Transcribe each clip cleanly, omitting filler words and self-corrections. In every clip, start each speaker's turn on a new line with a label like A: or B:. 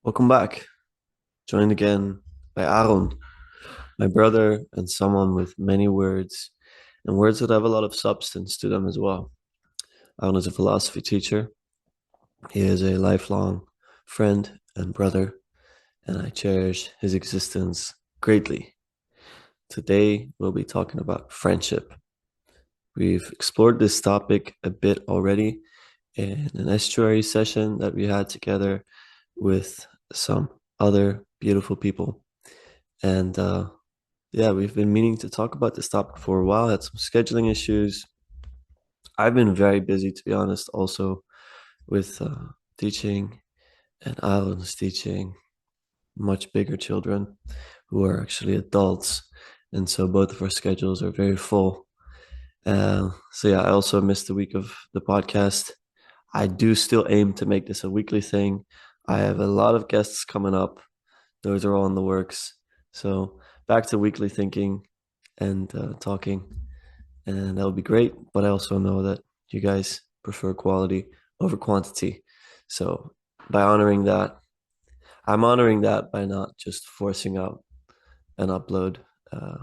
A: Welcome back. Joined again by Aron, my brother, and someone with many words, and words that have a lot of substance to them as well. Aron is a philosophy teacher. He is a lifelong friend and brother, and I cherish his existence greatly. Today, we'll be talking about friendship. We've explored this topic a bit already in an estuary session that we had together with some other beautiful people. And yeah, we've been meaning to talk about this topic for a while, had some scheduling issues. I've been very busy, to be honest, also with teaching, and Alan's teaching much bigger children who are actually adults. And so both of our schedules are very full. So yeah, I also missed a week of the podcast. I do still aim to make this a weekly thing. I have a lot of guests coming up. Those are all in the works. So back to weekly thinking and talking, and that would be great. But I also know that you guys prefer quality over quantity. So by honoring that, I'm honoring that by not just forcing out an upload uh,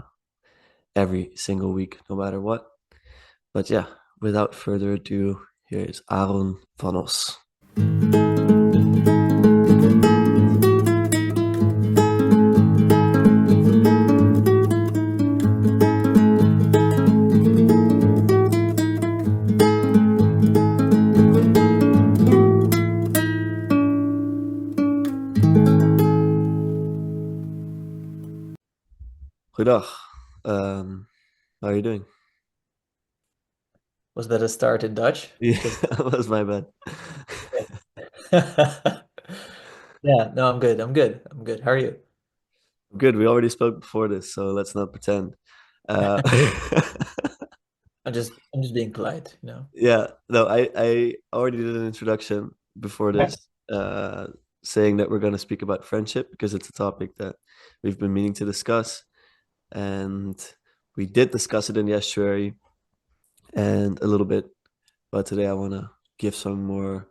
A: every single week, no matter what. But yeah, without further ado, here is Aron van Os. Goedendag. How are you doing?
B: Was that a start in Dutch?
A: Yeah,
B: Because
A: that was my bad.
B: yeah, no, I'm good. I'm good. I'm good. How are you?
A: Good. We already spoke before this, so let's not pretend. Uh,
B: I'm just being polite.
A: yeah, no, I already did an introduction before
B: Okay.
A: this, saying that we're going to speak about friendship because it's a topic that we've been meaning to discuss, and we did discuss it in the estuary and a little bit, but today I want to give some more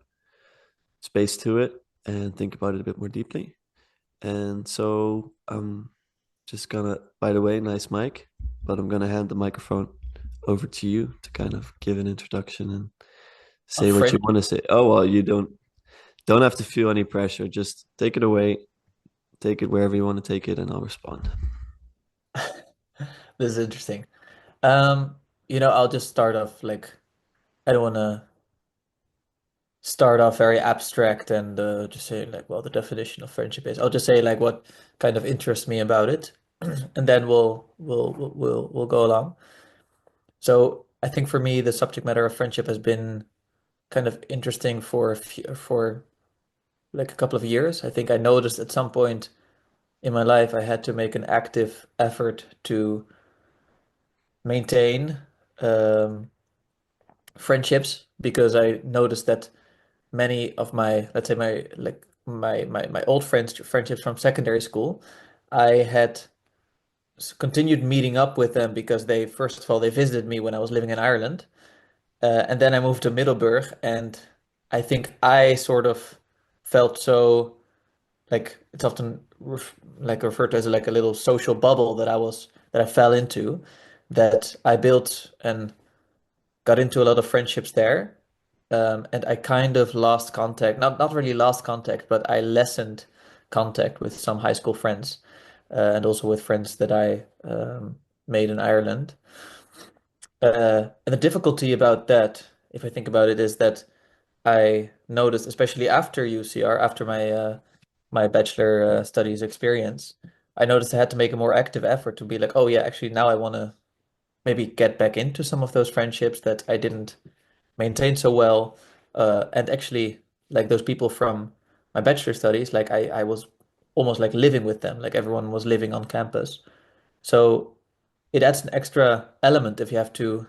A: space to it and think about it a bit more deeply. And so I'm just gonna, by the way, nice mic, but I'm gonna hand the microphone over to you to kind of give an introduction and
B: A
A: say what you want
B: friendship.
A: to say. Oh well, you don't have to feel any pressure. Just take it away, take it wherever you want to take it, and I'll respond.
B: This is interesting. I'll just start off like I don't want to start off very abstract and just say like, well, the definition of friendship is. I'll just say like what kind of interests me about it, and then we'll go along. So I think for me, the subject matter of friendship has been kind of interesting for like a couple of years. I think I noticed at some point in my life I had to make an active effort to maintain um, friendships because I noticed that many of my, let's say my like my old friendships from secondary school, I had continued meeting up with them because they first of all they visited me when I was living in Ireland, and then I moved to Middelburg, and I think I sort of felt so like it's often like referred to as like a little social bubble that I fell into, that I built and got into a lot of friendships there. And I kind of lost contact, not really lost contact, but I lessened contact with some high school friends, and also with friends that I made in Ireland. And the difficulty about that, if I think about it, is that I noticed, especially after UCR, after my bachelor studies experience, I noticed I had to make a more active effort to be like, oh yeah, actually now I want to maybe get back into some of those friendships that I didn't maintain so well. And actually, like those people from my bachelor studies, like I was almost like living with them, like everyone was living on campus. So it adds an extra element if you have to,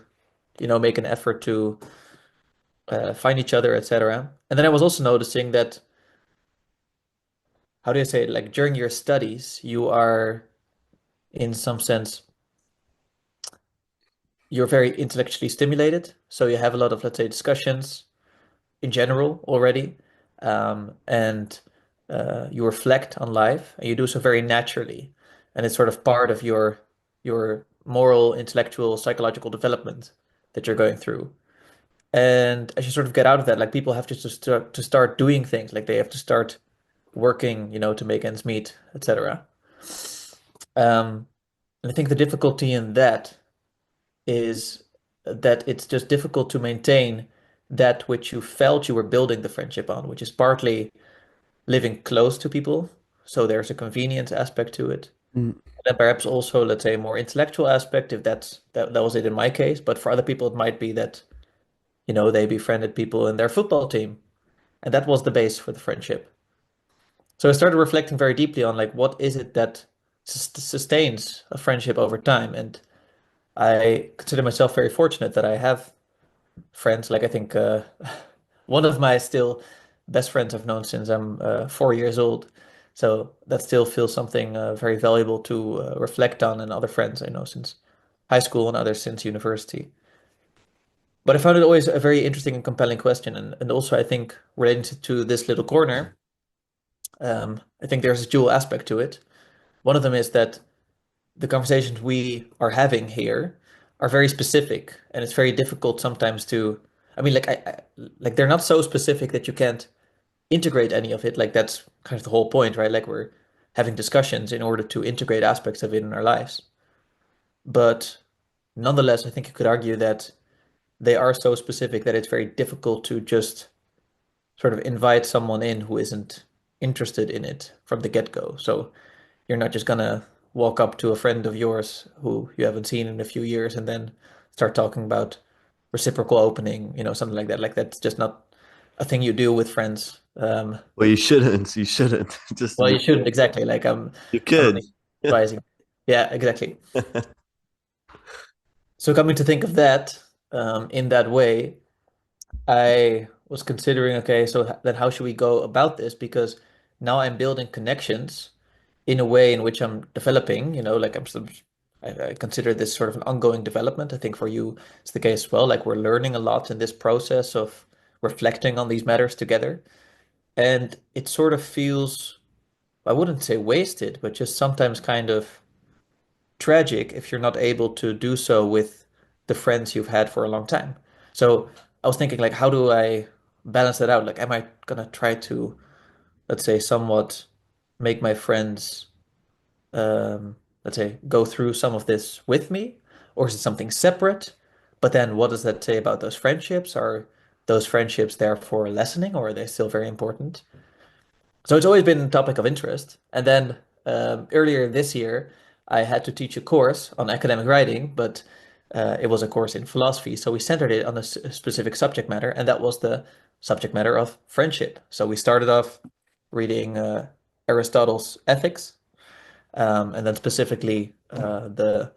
B: make an effort to find each other, etc. And then I was also noticing that, how do you say it? Like during your studies, you are in some sense, you're very intellectually stimulated. So you have a lot of, let's say, discussions in general already. And you reflect on life, and you do so very naturally, and it's sort of part of your moral, intellectual, psychological development that you're going through. And as you sort of get out of that, like people have to start doing things, like they have to start working, to make ends meet, etc. And I think the difficulty in that is that it's just difficult to maintain that which you felt you were building the friendship on, which is partly living close to people. So there's a convenience aspect to it.
A: Mm.
B: And then perhaps also, let's say, a more intellectual aspect, if that was it in my case. But for other people, it might be that, they befriended people in their football team. And that was the base for the friendship. So I started reflecting very deeply on like what is it that sustains a friendship over time. And I consider myself very fortunate that I have friends. Like I think one of my still best friends I've known since I'm 4 years old. So that still feels something very valuable to reflect on, and other friends I know since high school and others since university. But I found it always a very interesting and compelling question. And also, I think related to this little corner, I think there's a dual aspect to it. One of them is that the conversations we are having here are very specific, and it's very difficult sometimes to, I mean, like like they're not so specific that you can't integrate any of it. Like that's kind of the whole point, right? Like we're having discussions in order to integrate aspects of it in our lives. But nonetheless, I think you could argue that they are so specific that it's very difficult to just sort of invite someone in who isn't interested in it from the get-go. So you're not just gonna walk up to a friend of yours who you haven't seen in a few years and then start talking about reciprocal opening, something like that. Like that's just not a thing you do with friends.
A: Well, you shouldn't. You shouldn't. Just to
B: Well,
A: be
B: you shouldn't
A: clear.
B: exactly. Like
A: You
B: I'm
A: could.
B: not advising. Yeah, exactly. So coming to think of that, in that way, I was considering, okay, so then how should we go about this? Because now I'm building connections in a way in which I'm developing, like I consider this sort of an ongoing development. I think for you, it's the case as well. Like we're learning a lot in this process of reflecting on these matters together. And it sort of feels, I wouldn't say wasted, but just sometimes kind of tragic if you're not able to do so with the friends you've had for a long time. So I was thinking, like, how do I balance that out? Like, am I gonna try to, let's say, somewhat make my friends, let's say, go through some of this with me, or is it something separate? But then, what does that say about those friendships? Are those friendships therefore lessening, or are they still very important? So it's always been a topic of interest. And then earlier this year, I had to teach a course on academic writing, but it was a course in philosophy. So we centered it on a specific subject matter, and that was the subject matter of friendship. So we started off reading Aristotle's Ethics, and then specifically the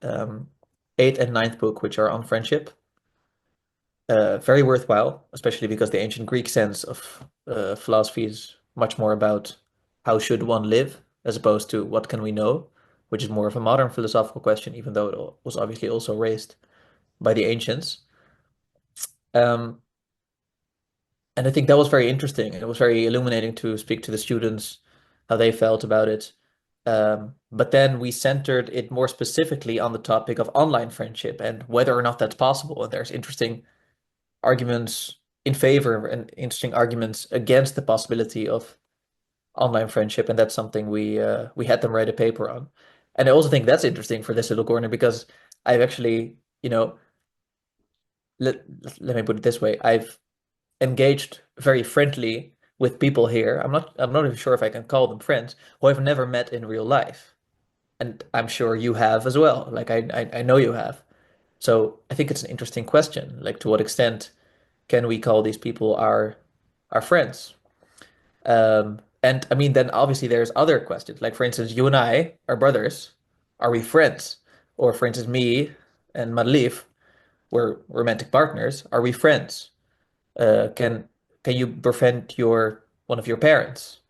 B: um, eighth and ninth book, which are on friendship. Very worthwhile, especially because the ancient Greek sense of philosophy is much more about how should one live as opposed to what can we know, which is more of a modern philosophical question, even though it was obviously also raised by the ancients. Um, and I think that was very interesting. It was very illuminating to speak to the students, how they felt about it. But then we centered it more specifically on the topic of online friendship and whether or not that's possible. And there's interesting arguments in favor and interesting arguments against the possibility of online friendship, and that's something we had them write a paper on. And I also think that's interesting for this little corner because I've actually, let let me put it this way, I've engaged very friendly with people here. I'm not even sure if I can call them friends who I've never met in real life, and I'm sure you have as well. Like I know you have. So I think it's an interesting question. Like to what extent can we call these people our friends? And I mean, then obviously there's other questions. Like for instance, you and I are brothers. Are we friends? Or for instance, me and Madleef, we're romantic partners. Are we friends? Can you befriend your one of your parents?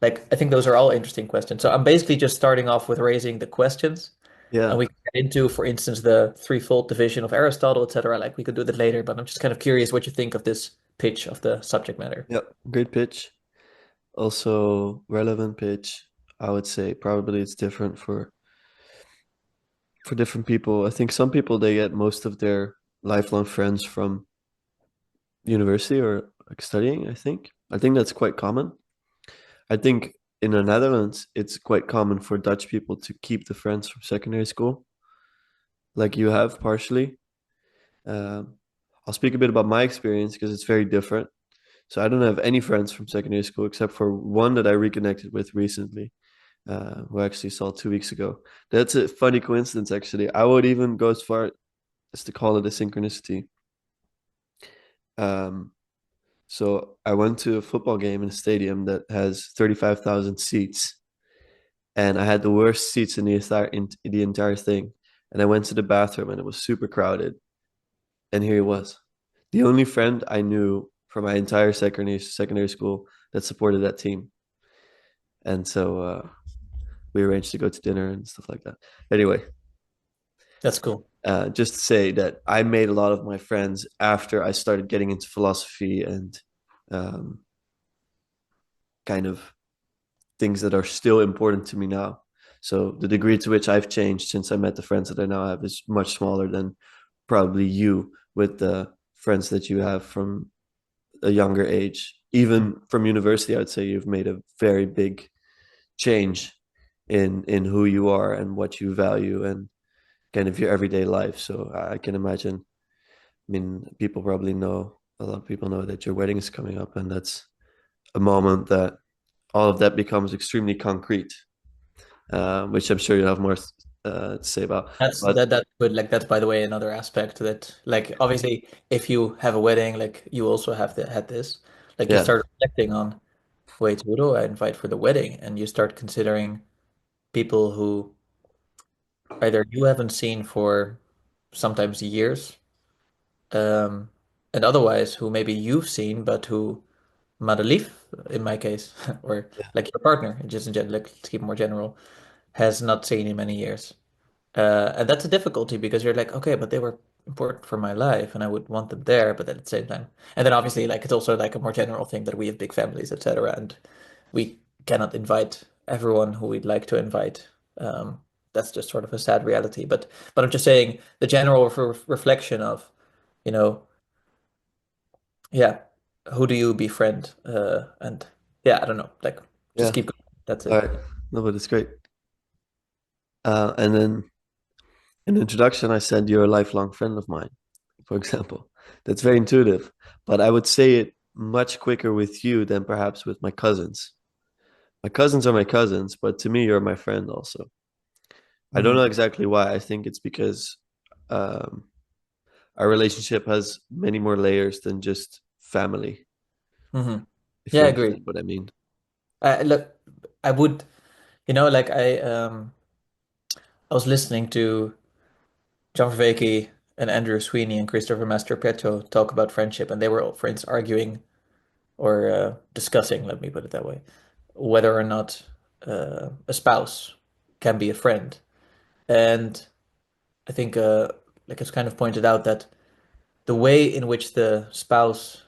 B: Like I think those are all interesting questions. So I'm basically just starting off with raising the questions, and
A: Yeah.
B: we can get into, for instance, the threefold division of Aristotle, etc. Like we could do that later, but I'm just kind of curious what you think of this pitch of the subject matter.
A: Yep. Great pitch. Also, relevant pitch, I would say probably it's different for different people. I think some people they get most of their lifelong friends from university or like studying, I think that's quite common. I think in the Netherlands, it's quite common for Dutch people to keep the friends from secondary school, like you have partially. Um, I'll speak a bit about my experience because it's very different. So I don't have any friends from secondary school except for one that I reconnected with recently, who I actually saw 2 weeks ago. That's a funny coincidence, actually. I would even go as far as to call it a synchronicity. Um, so I went to a football game in a stadium that has 35,000 seats, and I had the worst seats in the entire thing. And I went to the bathroom, and it was super crowded. And here he was, the only friend I knew from my entire secondary school that supported that team. And so we arranged to go to dinner and stuff like that. Anyway,
B: That's cool.
A: just to say that I made a lot of my friends after I started getting into philosophy and um, kind of things that are still important to me now. So the degree to which I've changed since I met the friends that I now have is much smaller than probably you with the friends that you have from a younger age. Even from university, I would say you've made a very big change in who you are and what you value and kind of your everyday life. So I can imagine. I mean, people probably know a lot of people know that your wedding is coming up, and that's a moment that all of that becomes extremely concrete, which I'm sure you have more to say about.
B: That's
A: But
B: that's good. Like that's by the way another aspect that like obviously if you have a wedding, like you also have had this, like you
A: yeah,
B: start reflecting on, wait, who do I invite for the wedding? And you start considering people who either you haven't seen for sometimes years, um, and otherwise who maybe you've seen but who Madeleine, in my case, or
A: yeah,
B: like your partner, just in general, like, let's keep it more general, has not seen in many years. And that's a difficulty because you're like, okay, but they were important for my life and I would want them there, but at the same time. And then obviously, like, it's also like a more general thing that we have big families, etc. And we cannot invite everyone who we'd like to invite. Um, that's just sort of a sad reality. But I'm just saying the general reflection of, you know, yeah, who do you befriend? And yeah, I don't know, like, just
A: yeah.
B: keep going. That's
A: All
B: it.
A: right, no, but it's great. And then in the introduction, I said you're a lifelong friend of mine, for example. That's very intuitive, but I would say it much quicker with you than perhaps with my cousins. My cousins are my cousins, but to me, you're my friend also. I don't know
B: Hmm.
A: exactly why. I think it's because um, our relationship has many more layers than just family,
B: Hmm.
A: if
B: Yeah,
A: you
B: I agree.
A: understand what I mean.
B: Look, I would, like I was listening to John Vervaeke and Andrew Sweeney and Christopher Mastropietro talk about friendship, and they were, for instance, arguing or discussing, let me put it that way, whether or not a spouse can be a friend. And I think, like it's kind of pointed out that the way in which the spouse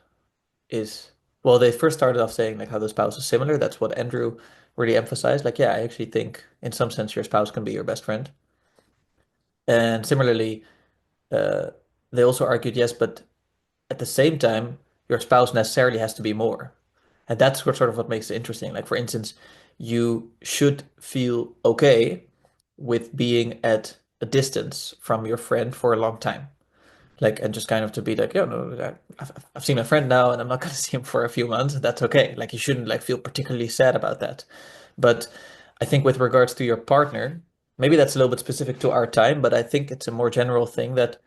B: is, well, they first started off saying like how the spouse is similar. That's what Andrew really emphasized. Like, yeah, I actually think in some sense your spouse can be your best friend. And similarly, uh, they also argued, yes, but at the same time, your spouse necessarily has to be more. And that's what sort of what makes it interesting. Like, for instance, you should feel okay with being at a distance from your friend for a long time. Like, and just kind of to be like, yeah, no, I've seen my friend now and I'm not going to see him for a few months. That's okay. Like, you shouldn't like feel particularly sad about that. But I think with regards to your partner, maybe that's a little bit specific to our time, but I think it's a more general thing that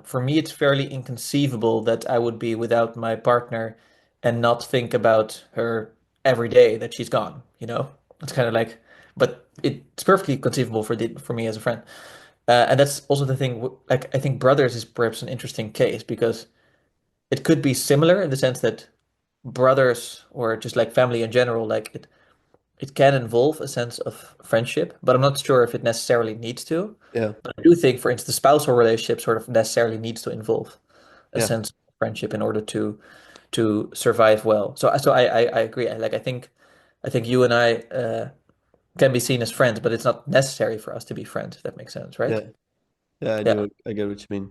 B: for me, it's fairly inconceivable that I would be without my partner and not think about her every day that she's gone, you know? It's kind of like, but it's perfectly conceivable for me as a friend. And that's also the thing, like, I think brothers is perhaps an interesting case because it could be similar in the sense that brothers or just like family in general, like it can involve a sense of friendship, but I'm not sure if it necessarily needs to.
A: Yeah,
B: But I do think, for instance, the spousal relationship sort of necessarily needs to involve a
A: yeah,
B: sense of friendship in order to to survive well. So I agree. I think you and I can be seen as friends, but it's not necessary for us to be friends, if that makes sense, right?
A: Yeah. Yeah, I
B: Yeah.
A: do. I get what you mean.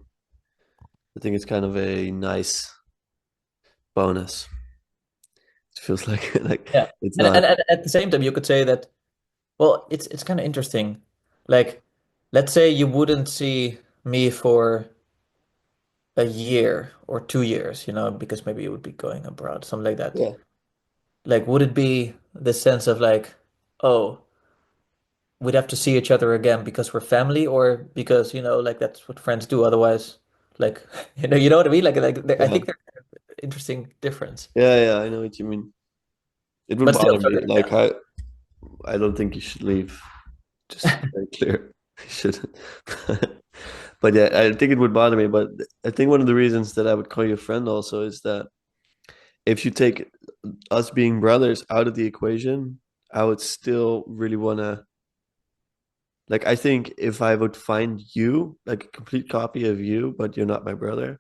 A: I think it's kind of a nice bonus. It feels like like
B: Yeah.
A: it's
B: And,
A: not.
B: and at the same time, you could say that, well, it's kind of interesting. Like, let's say you wouldn't see me for a year or 2 years, because maybe you would be going abroad, something like that.
A: Yeah.
B: Like, would it be the sense of like, oh, we'd have to see each other again because we're family, or because, like that's what friends do. Otherwise, like, you know what I mean? I
A: Yeah.
B: think there's an interesting difference.
A: Yeah, I know what you mean. It would
B: But still,
A: bother me.
B: yeah.
A: Like I don't think you should leave. Just to be very clear. You shouldn't. But yeah, I think it would bother me. But I think one of the reasons that I would call you a friend also is that if you take us being brothers out of the equation, I would still really wanna like I think if I would find you, like a complete copy of you, but you're not my brother,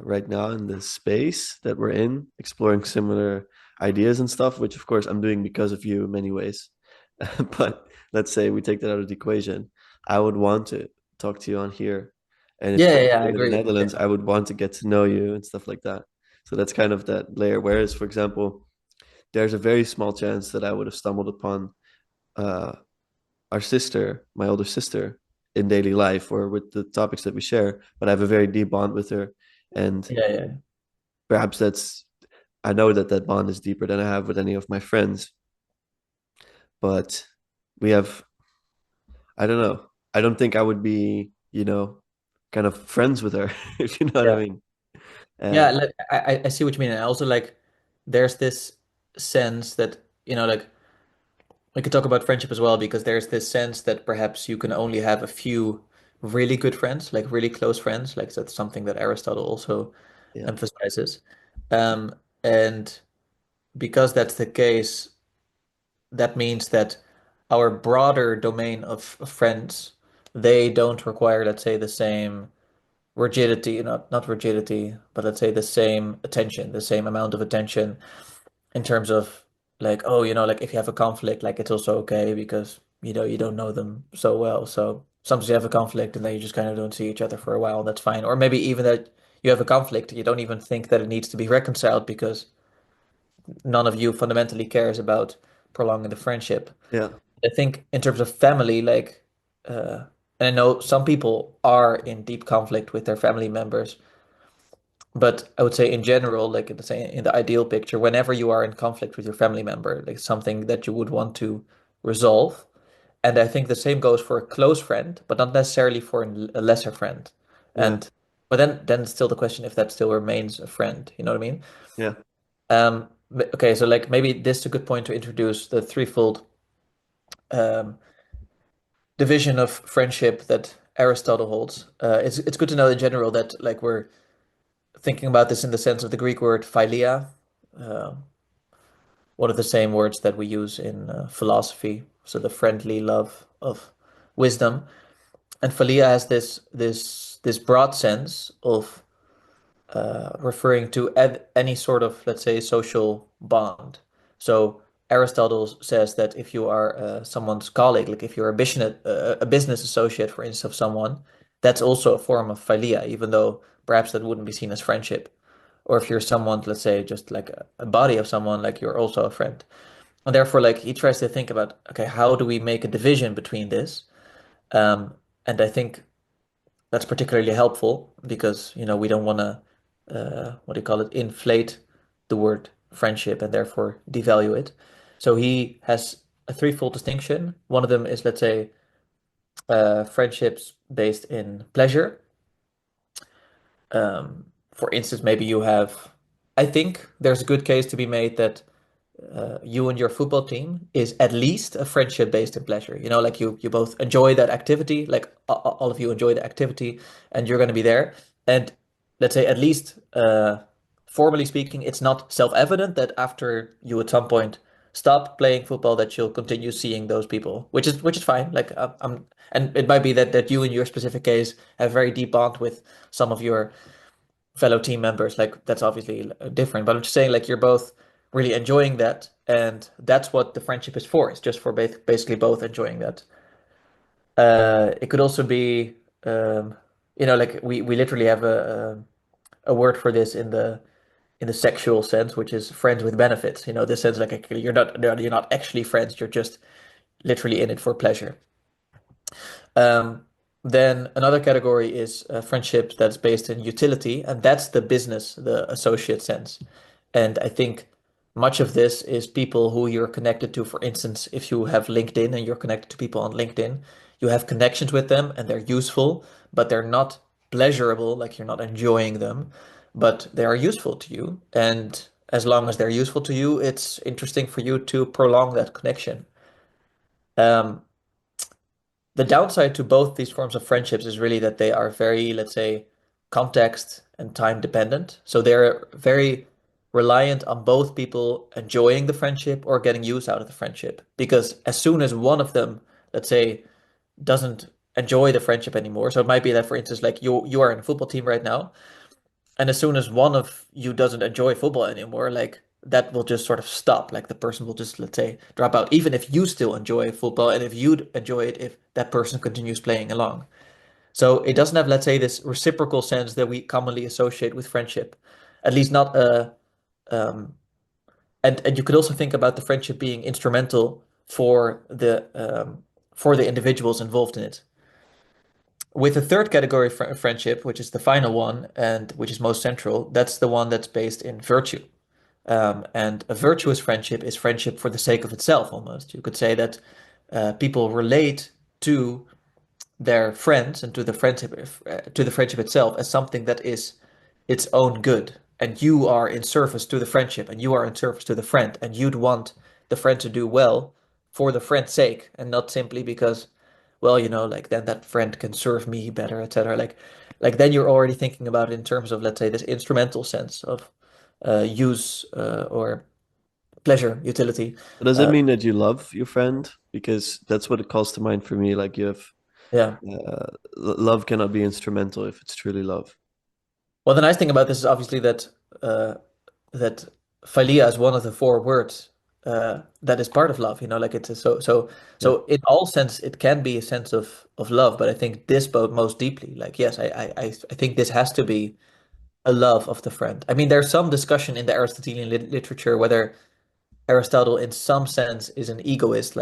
A: right now in the space that we're in, exploring similar ideas and stuff, which of course I'm doing because of you in many ways. But let's say we take that out of the equation, I would want to talk to you on here. And if
B: Yeah,
A: you're
B: yeah, I
A: in the
B: agree. Yeah,
A: Netherlands, I would want to get to know you and stuff like that. So that's kind of that layer. Whereas, for example, there's a very small chance that I would have stumbled upon uh, our sister, my older sister, in daily life or with the topics that we share, but I have a very deep bond with her. And
B: yeah, yeah,
A: perhaps I know that that bond is deeper than I have with any of my friends, but we have, I don't know. I don't think I would be, kind of friends with her, if you know what I
B: yeah.
A: mean.
B: Yeah,
A: Uh,
B: like, I see what you mean. And also, like, there's this sense that, like, we could talk about friendship as well, because there's this sense that perhaps you can only have a few really good friends, like really close friends. Like, that's something that Aristotle also
A: yeah,
B: emphasizes. And because that's the case, that means that our broader domain of friends, they don't require, let's say, the same rigidity, not rigidity, but let's say the same attention, the same amount of attention in terms of like, oh, like if you have a conflict, like it's also okay because, you don't know them so well. So sometimes you have a conflict and then you just kind of don't see each other for a while, and that's fine. Or maybe even that you have a conflict, you don't even think that it needs to be reconciled because none of you fundamentally cares about prolonging the friendship.
A: yeah,
B: I think in terms of family, like, and I know some people are in deep conflict with their family members, but I would say in general, like in the ideal picture, whenever you are in conflict with your family member, like something that you would want to resolve. And I think the same goes for a close friend, but not necessarily for a lesser friend.
A: yeah,
B: And but then still the question if that still remains a friend. You know what I mean?
A: yeah,
B: Okay, so like maybe this is a good point to introduce the threefold um, division of friendship that Aristotle holds. It's good to know in general that like we're thinking about this in the sense of the Greek word philia, uh, one of the same words that we use in philosophy. So the friendly love of wisdom, and philia has this broad sense of referring to any sort of, let's say, social bond. So Aristotle says that if you are someone's colleague, like if you're a business associate, for instance, of someone, that's also a form of philia, even though perhaps that wouldn't be seen as friendship. Or if you're someone, let's say, just like a body of someone, like you're also a friend. And therefore, like he tries to think about, okay, how do we make a division between this? And I think that's particularly helpful because, we don't want to, what do you call it, inflate the word friendship and therefore devalue it. So he has a threefold distinction. One of them is, let's say, friendships based in pleasure. For instance, maybe I think there's a good case to be made that you and your football team is at least a friendship based in pleasure. Like you both enjoy that activity, like all of you enjoy the activity, and you're going to be there. And let's say at least, formally speaking, it's not self-evident that after you at some point stop playing football that you'll continue seeing those people, which is fine. Like and it might be that you in your specific case have very deep bond with some of your fellow team members, like that's obviously different. But I'm just saying, like you're both really enjoying that, and that's what the friendship is for. It's just for basically both enjoying that. It could also be, um, like we literally have a word for this in the sexual sense, which is friends with benefits. This sense like you're not actually friends. You're just literally in it for pleasure. Um, then another category is friendships that's based in utility, and that's the business, the associate sense. And I think much of this is people who you're connected to. For instance, if you have LinkedIn and you're connected to people on LinkedIn, you have connections with them and they're useful, but they're not pleasurable, like you're not enjoying them, but they are useful to you. And as long as they're useful to you, it's interesting for you to prolong that connection. Um, the downside to both these forms of friendships is really that they are very, let's say, context and time dependent. So they're very reliant on both people enjoying the friendship or getting use out of the friendship. Because as soon as one of them, let's say, doesn't enjoy the friendship anymore, so it might be that, for instance, like you are in a football team right now, and as soon as one of you doesn't enjoy football anymore, like that will just sort of stop. Like the person will just, let's say, drop out, even if you still enjoy football and if you'd enjoy it if that person continues playing along. So it doesn't have, let's say, this reciprocal sense that we commonly associate with friendship. At least not um and you could also think about the friendship being instrumental for the individuals involved in it. With the third category of friendship, which is the final one and which is most central, that's the one that's based in virtue. And a virtuous friendship is friendship for the sake of itself, almost. You could say that people relate to their friends and to the friendship itself as something that is its own good. And you are in service to the friendship, and you are in service to the friend, and you'd want the friend to do well for the friend's sake, and not simply because, well, like then that friend can serve me better, etc. Like then you're already thinking about it in terms of, let's say, this instrumental sense of use or pleasure, utility.
A: But does it
B: Uh,
A: mean that you love your friend? Because that's what it calls to mind for me. Like you have
B: yeah.
A: love cannot be instrumental if it's truly love.
B: Well, the nice thing about this is obviously uh, that philia is one of the four words that is part of love. Like it's
A: Yeah.
B: so in all sense it can be a sense of love, but I think this both most deeply. Like yes, I think this has to be a love of the friend. I mean, there's some discussion in the Aristotelian literature whether Aristotle, in some sense, is an egoist,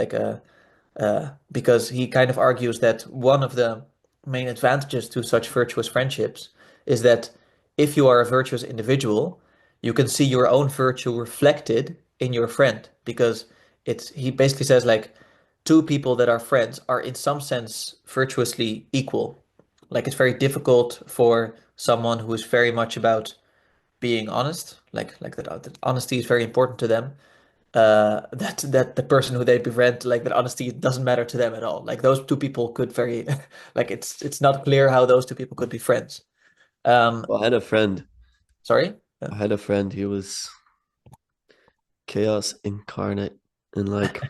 B: because he kind of argues that one of the main advantages to such virtuous friendships is that if you are a virtuous individual, you can see your own virtue reflected in your friend, because he basically says like two people that are friends are in some sense virtuously equal. Like it's very difficult for someone who is very much about being honest, like that honesty is very important to them, that the person who they befriend, like that honesty doesn't matter to them at all. Like those two people could very like it's not clear how those two people could be friends. Um,
A: Well, I had a friend.
B: sorry?
A: I had a friend. He was chaos incarnate, and like,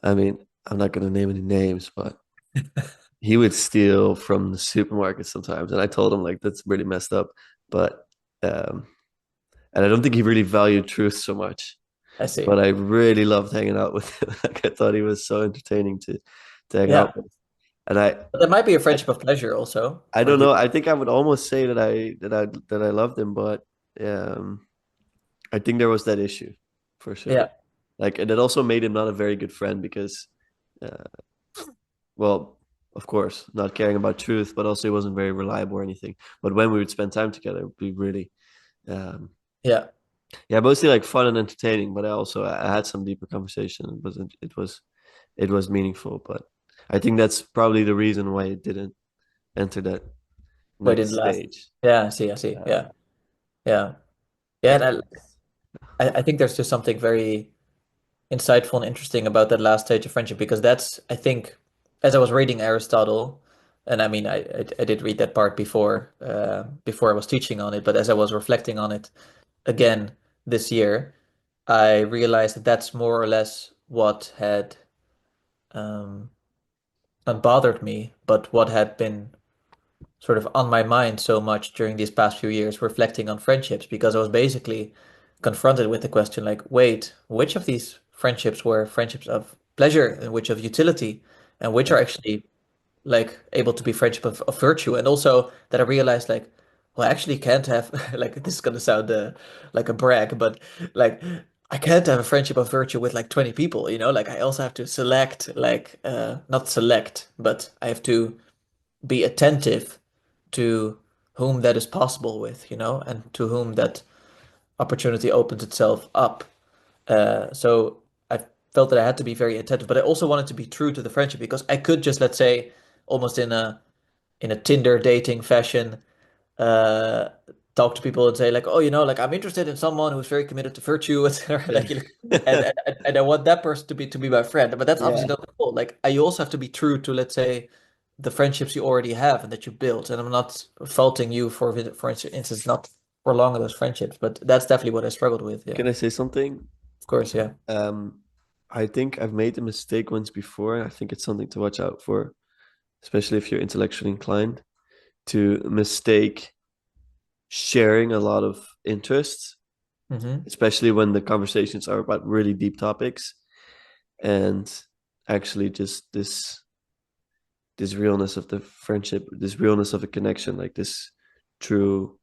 A: I mean, I'm not gonna name any names, but he would steal from the supermarket sometimes, and I told him like that's really messed up. But um, and I don't think he really valued truth so much.
B: I see.
A: But I really loved hanging out with him. Like I thought he was so entertaining to hang
B: Yeah.
A: out with. And
B: But that might be a friendship of pleasure also.
A: I don't
B: Like you,
A: know. I think I would almost say that I loved him, but um, I think there was that issue for sure.
B: yeah,
A: Like, and it also made him not a very good friend because, uh, well, of course, not caring about truth, but also he wasn't very reliable or anything. But when we would spend time together, it would be really, um,
B: yeah,
A: yeah, mostly like fun and entertaining. But I had some deeper conversation. It was meaningful. But I think that's probably the reason why it didn't enter that
B: but it
A: next
B: didn't last.
A: stage.
B: Yeah, I see.
A: Um,
B: Yeah, yeah, yeah.
A: but
B: And I think there's just something very insightful and interesting about that last stage of friendship, because that's, I think, as I was reading Aristotle, and I mean I did read that part before I was teaching on it, but as I was reflecting on it again this year, I realized that that's more or less what had um not bothered me, but what had been sort of on my mind so much during these past few years, reflecting on friendships, because I was basically confronted with the question like, wait, which of these friendships were friendships of pleasure and which of utility, and which
A: Yeah.
B: are actually like able to be friendship of virtue? And also that I realized like, well, I actually can't have like this is gonna sound like a brag, but like I can't have a friendship of virtue with like 20 people, you know? Like I also have to select like not select, but I have to be attentive to whom that is possible with, you know, and to whom that opportunity opens itself up. So I felt that I had to be very attentive, but I also wanted to be true to the friendship because I could just, let's say, almost in a Tinder dating fashion, uh, talk to people and say like, oh, you know, like I'm interested in someone who's very committed to virtue, etc.
A: Yeah.
B: Like, and I want that person to be my friend. But that's obviously
A: Yeah.
B: not the goal. Like, you also have to be true to, let's say, the friendships you already have and that you built. And I'm not faulting you for instance, not prolonging those friendships, but that's definitely what I struggled with. Yeah,
A: Can I say something?
B: of course. Yeah.
A: Um, I think I've made the mistake once before, and I think it's something to watch out for, especially if you're intellectually inclined, to mistake sharing a lot of interests,
B: Hmm.
A: especially when the conversations are about really deep topics, and actually just this realness of the friendship, this realness of a connection, like this true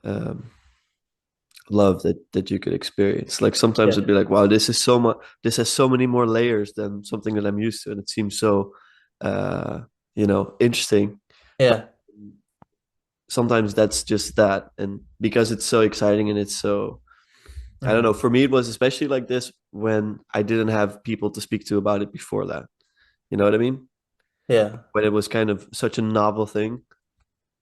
A: um, love that you could experience. Like sometimes
B: Yeah.
A: it'd be like, wow, this is so much. This has so many more layers than something that I'm used to, and it seems so, uh, interesting. But
B: Yeah.
A: sometimes that's just that, and because it's so exciting and it's so, I don't know.
B: Hmm.
A: For me, it was especially like this when I didn't have people to speak to about it before that. You know what I mean?
B: Yeah.
A: When it was kind of such a novel thing.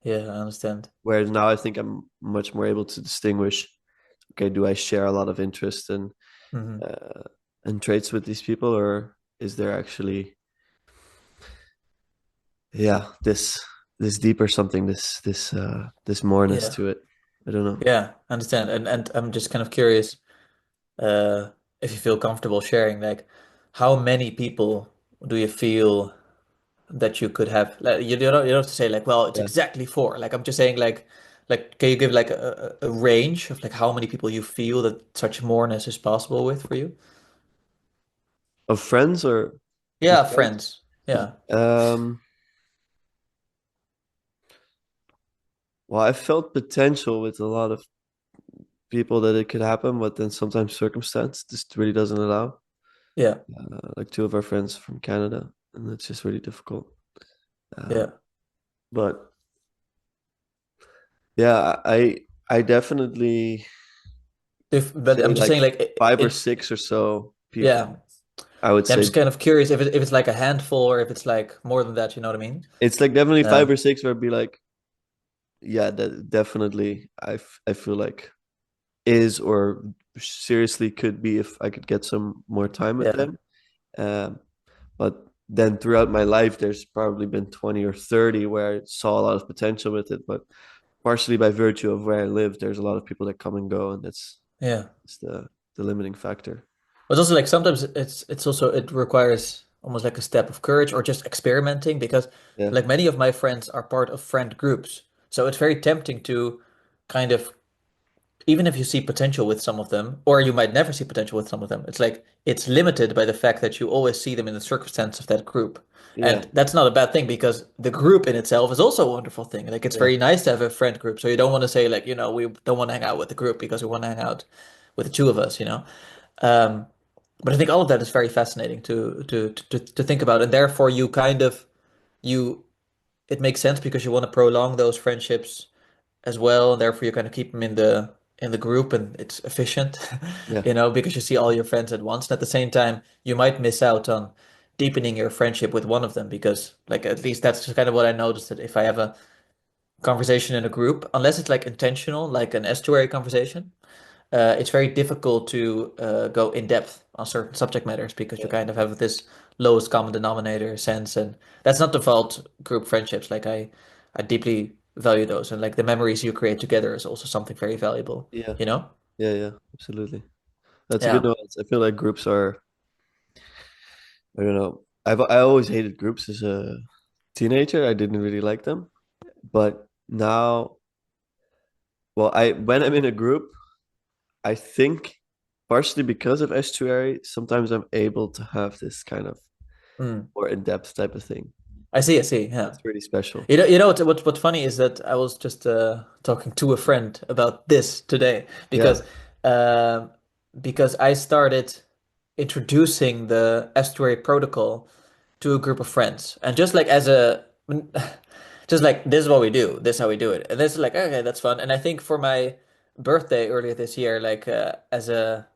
B: Yeah. I understand.
A: Whereas now I think I'm much more able to distinguish, okay, do I share a lot of interest
B: Hmm.
A: uh, and traits with these people, or is there actually, yeah, this deeper something, this moreness
B: Yeah.
A: to it? I don't know.
B: Yeah. I understand. And I'm just kind of curious. uh, if you feel comfortable sharing, like how many people do you feel that you could have? Like, you don't have to say like, well, it's
A: Yeah,
B: exactly four. Like I'm just saying like can you give like a range of like how many people you feel that such moreness is possible with for you?
A: of friends or
B: Yeah,
A: just friends.
B: friends. Yeah.
A: Um, well, I felt potential with a lot of people that it could happen, but then sometimes circumstance just really doesn't allow.
B: Yeah.
A: Like two of our friends from Canada, and it's just really difficult.
B: Yeah.
A: But yeah, I definitely
B: But
A: say
B: I'm just
A: like
B: saying like
A: five or six or so people.
B: yeah.
A: I would
B: Yeah, I'm
A: say
B: just kind of curious if it's like a handful or if it's like more than that, you know what I mean?
A: it's like definitely five
B: Um,
A: or six where I'd be like, yeah, that definitely I feel like is or seriously could be if I could get some more time with
B: yeah.
A: them. Um, but then throughout my life, there's probably been 20 or 30 where I saw a lot of potential with it. But partially by virtue of where I live, there's a lot of people that come and go, and
B: Yeah.
A: that's the limiting factor.
B: But also like sometimes it's also it requires almost like a step of courage or just experimenting because
A: Yeah,
B: like many of my friends are part of friend groups. So it's very tempting to kind of even if you see potential with some of them, or you might never see potential with some of them, it's like it's limited by the fact that you always see them in the circumstance of that group.
A: yeah,
B: And that's not a bad thing because the group in itself is also a wonderful thing. Like it's
A: yeah,
B: very nice to have a friend group. So you don't want to say like, you know, we don't want to hang out with the group because we want to hang out with the two of us, you know. Um, but I think all of that is very fascinating to think about, and therefore you kind of you it makes sense because you want to prolong those friendships as well, and therefore you kind of keep them in the group, and it's efficient,
A: yeah,
B: you know, because you see all your friends at once. And at the same time, you might miss out on deepening your friendship with one of them because, like, at least that's just kind of what I noticed that if I have a conversation in a group, unless it's like intentional, like an estuary conversation, it's very difficult to go in depth on certain subject matters because you
A: yeah,
B: kind of have this lowest common denominator sense, and that's not to fault group friendships. Like I deeply value those, and like the memories you create together is also something very valuable.
A: yeah,
B: You know?
A: yeah, yeah, absolutely. That's a good
B: Yeah.
A: nuance. I feel like groups are, I don't know. I always hated groups as a teenager. I didn't really like them. But now, well, I when I'm in a group, I think partially because of estuary, sometimes I'm able to have this kind of
B: Mm.
A: more in-depth type of thing.
B: I see. Yeah.
A: That's really special.
B: You know what's funny is that I was just talking to a friend about this today
A: Yeah,
B: um, because I started introducing the estuary protocol to a group of friends, and just like as a just like this is what we do, this is how we do it, and this is like okay, that's fun. And I think for my birthday earlier this year, like as a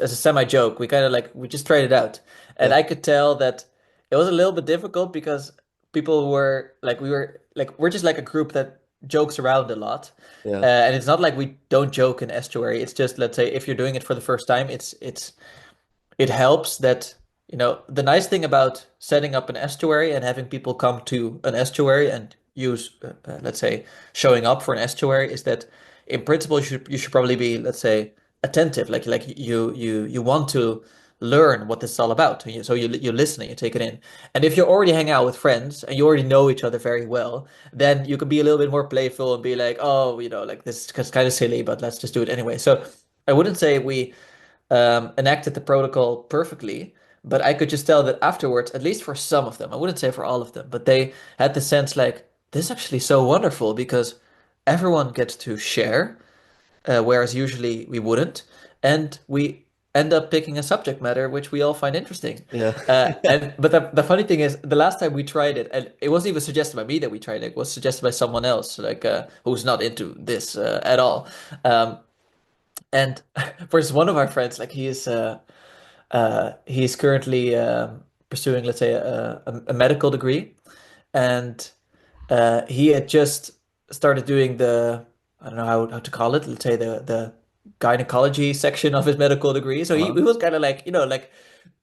B: semi joke, we kind of like we just tried it out, and
A: yeah,
B: I could tell that it was a little bit difficult because people were like we were like we're just like a group that jokes around a lot.
A: yeah,
B: And it's not like we don't joke in estuary. It's just, let's say, if you're doing it for the first time, it helps that, the nice thing about setting up an estuary and having people come to an estuary and use, let's say, showing up for an estuary is that in principle you should probably be, let's say, attentive. Like you want to learn what this is all about. So you listen and you take it in. And if you already hang out with friends and you already know each other very well, then you can be a little bit more playful and be like, oh, like this is kind of silly, but let's just do it anyway. So I wouldn't say we enacted the protocol perfectly, but I could just tell that afterwards, at least for some of them, I wouldn't say for all of them, but they had the sense like, this is actually so wonderful because everyone gets to share, whereas usually we wouldn't. And we end up picking a subject matter which we all find interesting.
A: yeah,
B: But the funny thing is, the last time we tried it, and it wasn't even suggested by me that we tried it, it was suggested by someone else, like who's not into this at all. Um, and for one of our friends, like he's currently pursuing, let's say, a medical degree, and he had just started doing I don't know how to call it, let's say the gynecology section of his medical degree. So he
A: uh-huh.
B: was kind of like,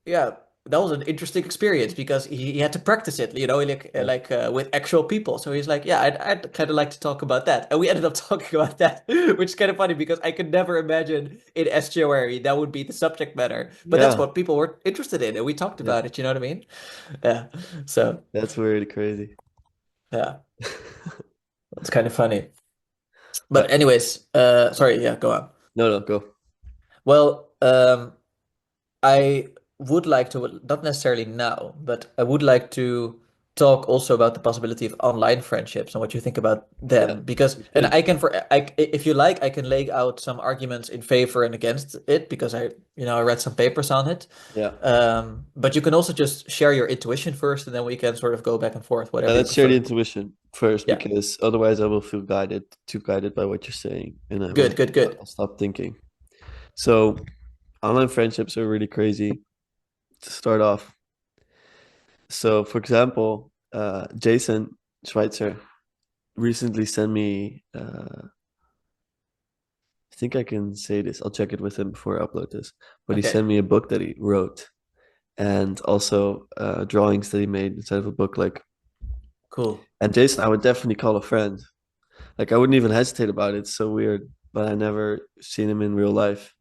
B: yeah, that was an interesting experience because he had to practice it,
A: Yeah,
B: with actual people. So he's like, yeah, I'd kind of like to talk about that. And we ended up talking about that, which is kind of funny because I could never imagine in estuary that would be the subject matter. But that's
A: yeah,
B: what people were interested in, and we talked
A: yeah.
B: about it, you know what I mean? Yeah. So,
A: That's really crazy.
B: yeah, it's kind of funny. But
A: But
B: anyways, sorry, yeah, go on.
A: no, no, go.
B: Well, I would like to, not necessarily now, but I would like to talk also about the possibility of online friendships and what you think about
A: Yeah,
B: them. Because,
A: we
B: and
A: should.
B: if you like, I can lay out some arguments in favor and against it because I read some papers on it.
A: Yeah.
B: But you can also just share your intuition first, and then we can sort of go back and forth,
A: Yeah,
B: whatever you
A: let's share the
B: prefer.
A: intuition first
B: Yeah,
A: because otherwise I will feel too guided by what you're saying, and I will
B: good, good, good.
A: I'll stop thinking. So, online friendships are really crazy to start off. So, for example, Jason Schweitzer recently sent me, I think I can say this, I'll check it with him before I upload this, but he
B: Okay,
A: sent me a book that he wrote and also drawings that he made inside of a book.
B: cool.
A: And Jason, I would definitely call a friend. Like, I wouldn't even hesitate about it. It's so weird, but I never seen him in real life.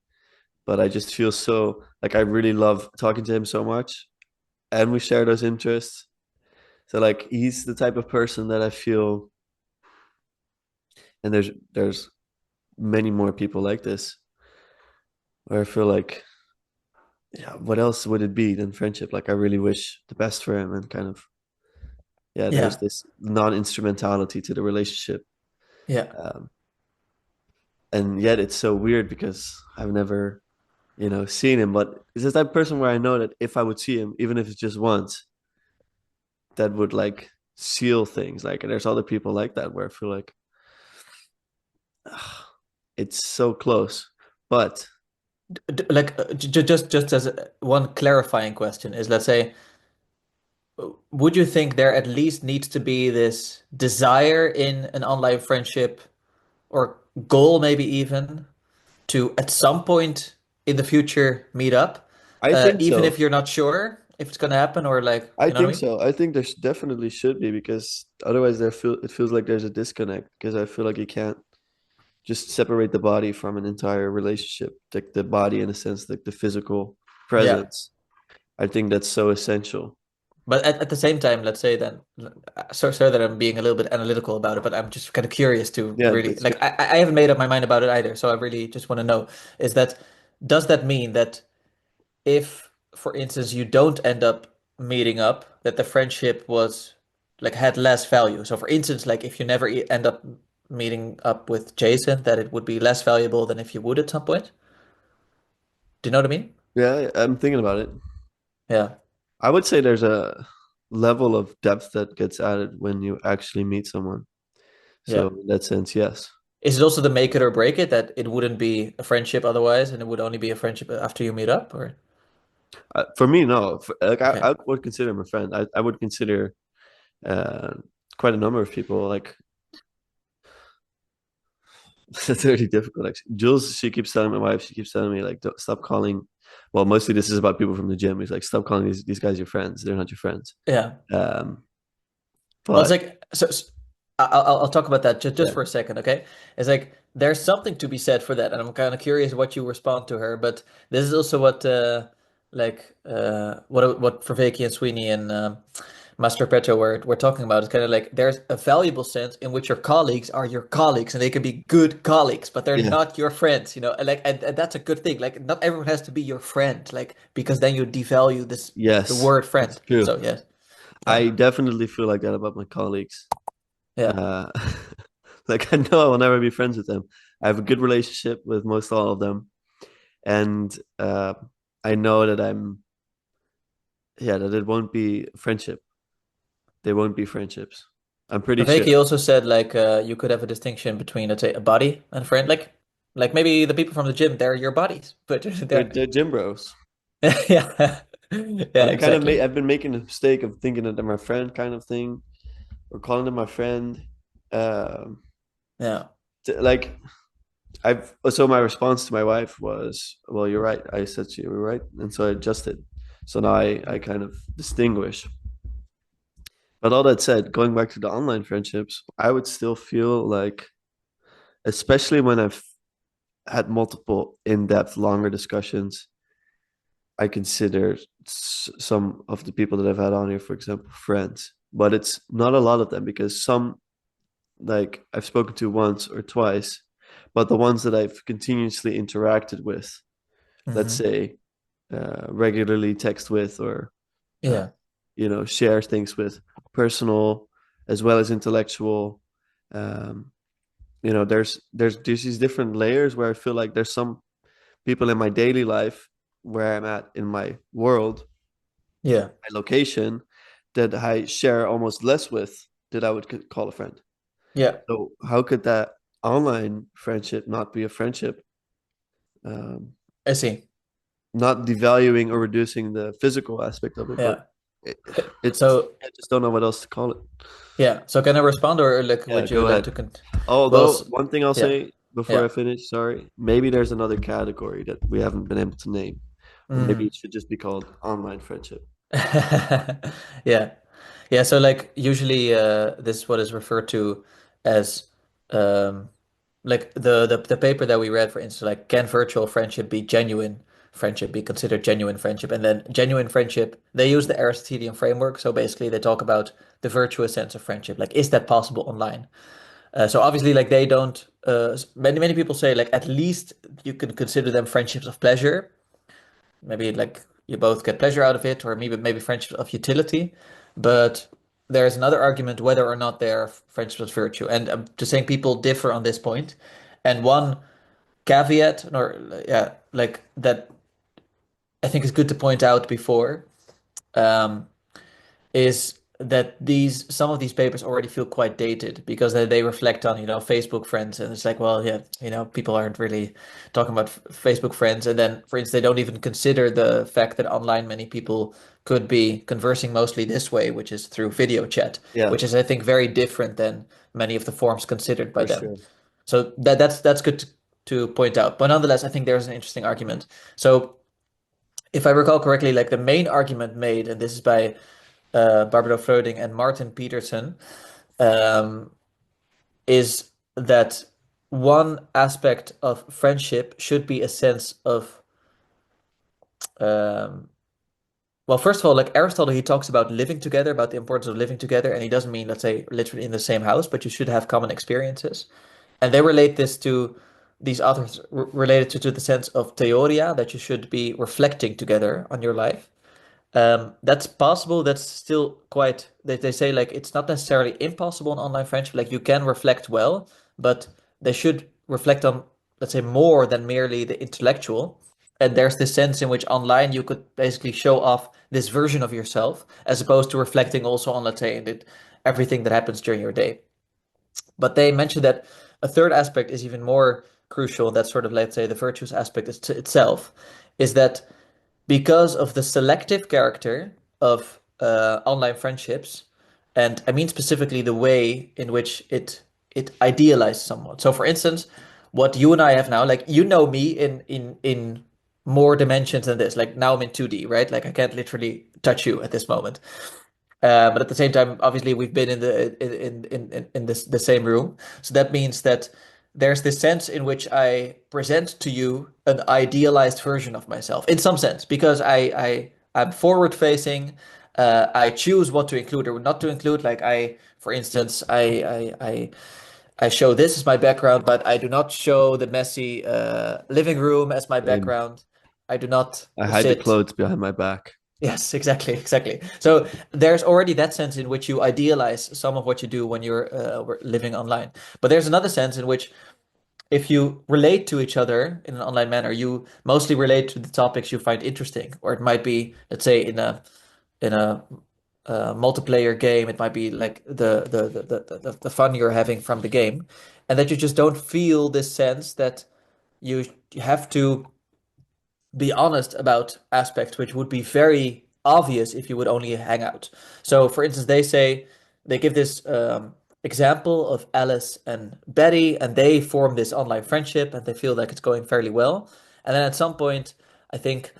A: But I just feel so like I really love talking to him so much, and we share those interests. So like he's the type of person that I feel, and there's many more people like this, where I feel like, yeah, what else would it be than friendship? Like I really wish the best for him, and kind of, yeah, there's
B: Yeah,
A: this non-instrumentality to the relationship,
B: yeah,
A: um, and yet it's so weird because I've never, seen him. But it's this type of person where I know that if I would see him, even if it's just once, that would like seal things. Like, and there's other people like that where I feel like it's so close, but
B: just as one clarifying question is, let's say, would you think there at least needs to be this desire in an online friendship or goal, maybe even to at some point in the future meet up,
A: I think
B: even if
A: so.
B: you're not sure if it's gonna happen or like,
A: I
B: you know what I
A: think
B: mean?
A: so. I think there definitely should be because otherwise it feels like there's a disconnect because I feel like you can't just separate the body from an entire relationship, like the body in a sense, like the physical
B: Yeah,
A: presence. I think that's so essential.
B: But at the same time, let's say then, sorry that I'm being a little bit analytical about it, but I'm just kind of curious to
A: Yeah,
B: really,
A: that's
B: like,
A: good.
B: I haven't made up my mind about it either. So I really just want to know, is that, does that mean that if, for instance, you don't end up meeting up, that the friendship was like had less value? So for instance, like if you never end up meeting up with Jason, that it would be less valuable than if you would at some point? Do you know what I mean?
A: Yeah, I'm thinking about it.
B: Yeah.
A: I would say there's a level of depth that gets added when you actually meet someone. So
B: Yeah.
A: in that sense, yes.
B: Is it also the make it or break it that it wouldn't be a friendship otherwise, and it would only be a friendship after you meet up? Or
A: For me, no. Like
B: okay,
A: I would consider him a friend. I would consider uh, quite a number of people. Like it's really difficult. Actually, Jules, she keeps telling my wife, she keeps telling me like, don't, stop calling. Well, mostly this is about people from the gym. He's like, stop calling these guys your friends. They're not your friends.
B: yeah.
A: Um,
B: Well, it's
A: but
B: like I'll talk about that just
A: yeah,
B: for a second, okay? It's like there's something to be said for that, and I'm kind of curious what you respond to her. But this is also what what Vervaeke and Sweeney and Master Petro were talking about. It's kind of like there's a valuable sense in which your colleagues are your colleagues, and they can be good colleagues, but they're
A: yeah,
B: not your friends, you know. And that's a good thing. Like not everyone has to be your friend, like because then you devalue the
A: yes,
B: word
A: that's
B: friend.
A: true.
B: So yeah, yeah,
A: I definitely feel like that about my colleagues.
B: yeah.
A: Uh, like I know I will never be friends with them. I have a good relationship with most all of them, and I know that yeah, that it won't be friendship. They won't be friendships. I'm pretty sure.
B: Viveki also said like you could have a distinction between, let's say, a body and a friend. Like maybe the people from the gym, they're your buddies, but they're
A: They're gym bros.
B: yeah, yeah,
A: But I kind of
B: exactly.
A: I've been making the mistake of thinking that they're my friend, kind of thing, or calling them my friend. Um,
B: Yeah.
A: like I've so my response to my wife was, "Well, you're right." I said to you, "You're right," and so I adjusted. So now I kind of distinguish. But all that said, going back to the online friendships, I would still feel like, especially when I've had multiple in-depth, longer discussions, I consider some of the people that I've had on here, for example, friends. But it's not a lot of them because some, like, I've spoken to once or twice, but the ones that I've continuously interacted with, let's
B: Hmm.
A: say, regularly text with or, uh,
B: Yeah.
A: share things with, personal as well as intellectual. Um, there's these different layers where I feel like there's some people in my daily life where I'm at in my world,
B: Yeah.
A: my location, that I share almost less with that I would call a friend.
B: Yeah.
A: So how could that online friendship not be a friendship? Um,
B: I see.
A: Not devaluing or reducing the physical aspect of it, but
B: Yeah.
A: it, it's
B: So
A: I just don't know what else to call it.
B: yeah. So can I respond, or like
A: Yeah,
B: would you
A: go
B: like
A: ahead.
B: to con well,
A: Although one thing I'll
B: yeah.
A: say before I
B: Yeah.
A: finish, sorry, maybe there's another category that we haven't been able to name, or maybe
B: Mm.
A: it should just be called online friendship.
B: Yeah. Yeah, so like usually this is what is referred to as um like the paper that we read, for instance, like can virtual friendship be genuine friendship, be considered genuine friendship? And then genuine friendship, they use the Aristotelian framework. So basically they talk about the virtuous sense of friendship. Like, is that possible online? So obviously like they don't many people say like at least you can consider them friendships of pleasure. Maybe like you both get pleasure out of it, or maybe friendships of utility. But there's another argument whether or not they're friendships of virtue. And I'm just saying people differ on this point. And one caveat, or yeah, like that I think is good to point out before, um, is that these some of these papers already feel quite dated because they reflect on, Facebook friends, and it's like, well, yeah, people aren't really talking about Facebook friends, and then for instance they don't even consider the fact that online many people could be conversing mostly this way, which is through video chat,
A: Yeah,
B: which is I think very different than many of the forms considered by
A: for
B: them.
A: sure.
B: So that's good to point out, but nonetheless I think there's an interesting argument. So if I recall correctly, like the main argument made, and this is by Barbara Freuding and Martin Peterson, um, is that one aspect of friendship should be a sense of um, Well, first of all, like Aristotle, he talks about living together, about the importance of living together, and he doesn't mean, let's say, literally in the same house, but you should have common experiences. And they relate this to these authors related to the sense of theoria, that you should be reflecting together on your life. That's possible. That's still quite, they say like it's not necessarily impossible in online friendship. Like you can reflect well, but they should reflect on, let's say, more than merely the intellectual. And there's this sense in which online you could basically show off this version of yourself as opposed to reflecting also on, let's say, everything that happens during your day. But they mentioned that a third aspect is even more crucial. That's sort of, let's say, the virtuous aspect itself, is that because of the selective character of online friendships, and I mean specifically the way in which it idealizes someone. So, for instance, what you and I have now, like you know me in more dimensions than this. Like now I'm in 2D, right? Like I can't literally touch you at this moment. But at the same time, obviously, we've been in in this the same room, so that means that there's this sense in which I present to you an idealized version of myself, in some sense, because I'm forward facing. I choose what to include or not to include. Like for instance, I show this as my background, but I do not show the messy living room as my
A: Same.
B: background. I do not
A: I hide the
B: sit.
A: clothes behind my back.
B: Yes, exactly, exactly. So there's already that sense in which you idealize some of what you do when you're living online. But there's another sense in which if you relate to each other in an online manner, you mostly relate to the topics you find interesting. Or it might be, let's say, in a multiplayer game, it might be like the fun you're having from the game, and that you just don't feel this sense that you have to be honest about aspects which would be very obvious if you would only hang out. So, for instance, they give this example of Alice and Betty, and they form this online friendship, and they feel like it's going fairly well. And then at some point, I think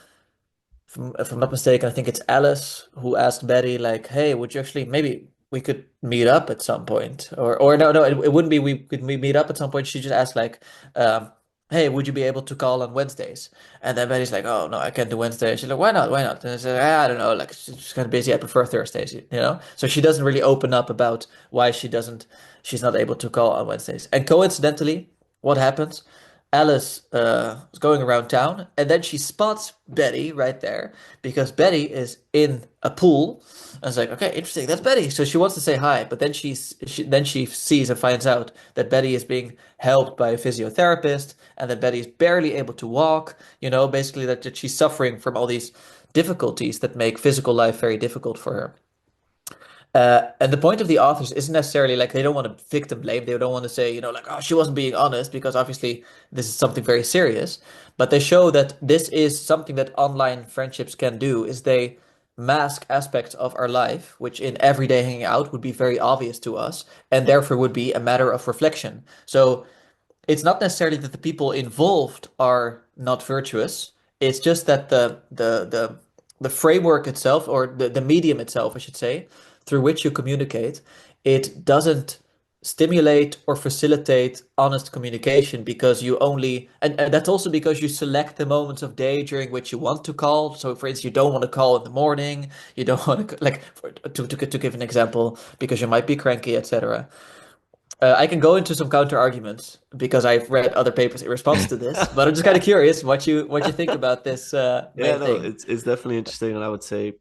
B: if I'm not mistaken, I think it's Alice who asked Betty, like, "Hey, would you actually maybe we could meet up at some point?" Or no, no, it wouldn't be we could meet up at some point. She just asked, like, "Hey, would you be able to call on Wednesdays?" And then Betty's like, "Oh no, I can't do Wednesdays." She's like, "Why not? Why not?" And I said, "I don't know, like she's kind of busy. I prefer Thursdays, you know." So she doesn't really open up about why she's not able to call on Wednesdays. And coincidentally, what happens? Alice is going around town, and then she spots Betty right there because Betty is in a pool. I was like, okay, interesting, that's Betty. So she wants to say hi, but then she sees and finds out that Betty is being helped by a physiotherapist, and that Betty is barely able to walk. You know, basically that she's suffering from all these difficulties that make physical life very difficult for her. And the point of the authors isn't necessarily like they don't want to victim blame. They don't want to say, you know, like, oh, she wasn't being honest, because obviously this is something very serious. But they show that this is something that online friendships can do, is they mask aspects of our life, which in everyday hanging out would be very obvious to us, and therefore would be a matter of reflection. So it's not necessarily that the people involved are not virtuous. It's just that the framework itself, or the medium itself, I should say, through which you communicate, it doesn't stimulate or facilitate honest communication, because you only, and that's also because you select the moments of day during which you want to call. So for instance, you don't want to call in the morning, you don't want to, like, to give an example, because you might be cranky, etc. I can go into some counter arguments because I've read other papers in response to this, but I'm just kind of curious what you think about this
A: Yeah,
B: main
A: no,
B: thing.
A: it's definitely interesting, and I would say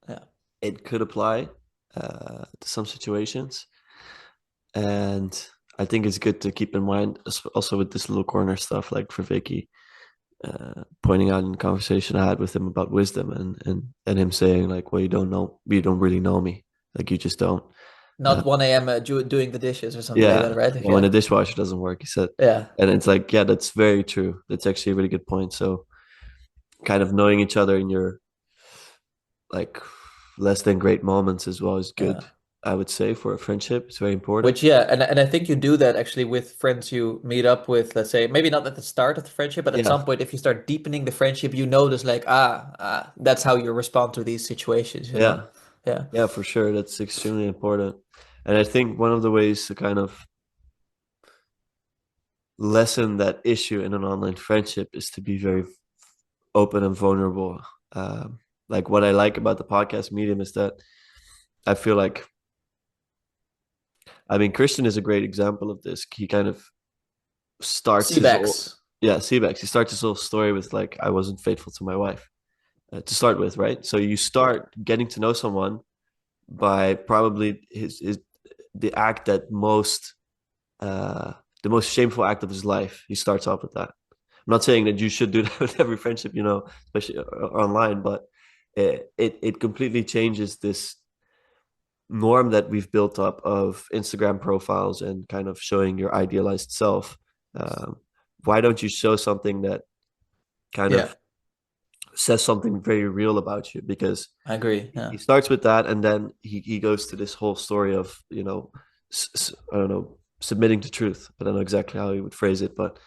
B: Yeah.
A: it could apply to some situations. And I think it's good to keep in mind, also with this little corner stuff, like for Vicky, pointing out in the conversation I had with him about wisdom, and him saying like, "Well, you don't really know me, like you just don't." Uh,
B: Not 1 a.m. Doing the dishes or something like that,
A: yeah,
B: right?
A: yeah, when
B: Okay.
A: the dishwasher doesn't work, he said,
B: Yeah.
A: and it's like, yeah, that's very true. That's actually a really good point. So, kind of knowing each other in your like less than great moments as well is good.
B: Yeah.
A: I would say for a friendship, it's very important.
B: Which, yeah, and I think you do that actually with friends you meet up with, let's say, maybe not at the start of the friendship, but at
A: Yeah,
B: some point, if you start deepening the friendship, you notice like, that's how you respond to these situations, you know?
A: yeah,
B: Yeah.
A: yeah, for sure. That's extremely important. And I think one of the ways to kind of lessen that issue in an online friendship is to be very open and vulnerable. like what I like about the podcast medium is that I feel like, I mean, Christian is a great example of this. He kind of starts his whole,
B: CBEX.
A: yeah, Seabax. He starts his whole story with like, I wasn't faithful to my wife to start with, right? So you
B: Yeah.
A: start getting to know someone by probably his the act that uh the most shameful act of his life. He starts off with that. I'm not saying that you should do that with every friendship, you know, especially online, but it completely changes this norm that we've built up of Instagram profiles and kind of showing your idealized self. Um, why don't you show something that kind
B: Yeah,
A: of says something very real about you? Because
B: I agree.
A: he
B: Yeah.
A: starts with that, and then he goes to this whole story of, I don't know, submitting to truth. I don't know exactly how he would phrase it, but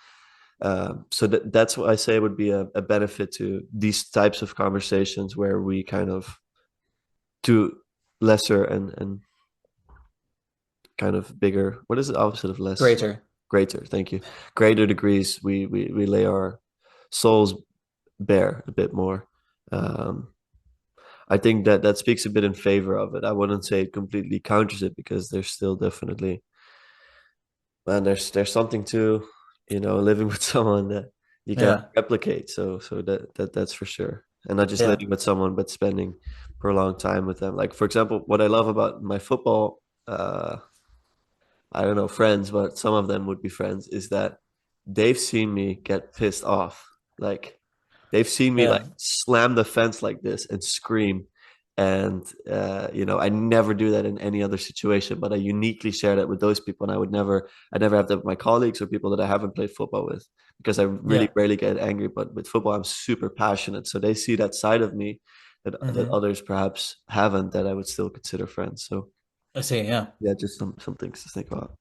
A: so that's what I say would be a benefit to these types of conversations where we kind of do lesser and kind of bigger. What is the opposite of less?
B: Greater.
A: Greater. Thank you. Greater degrees. We lay our souls bare a bit more. Um, I think that that speaks a bit in favor of it. I wouldn't say it completely counters it because there's still definitely, man, there's something to, living with someone that you cannot
B: Yeah.
A: replicate. So that's for sure. And not just
B: Yeah.
A: living with someone, but spending prolonged time with them. Like for example, what I love about my football, I don't know, friends, but some of them would be friends, is that they've seen me get pissed off. Like they've seen me like
B: Yeah.
A: slam the fence like this and scream. And I never do that in any other situation, but I uniquely share that with those people. And I never have that with my colleagues or people that I haven't played football with because I really
B: Yeah.
A: rarely get angry. But with football, I'm super passionate. So they see that side of me that
B: Hmm.
A: others perhaps haven't, that I would still consider friends. So
B: I see. Yeah.
A: yeah, just some things to think about.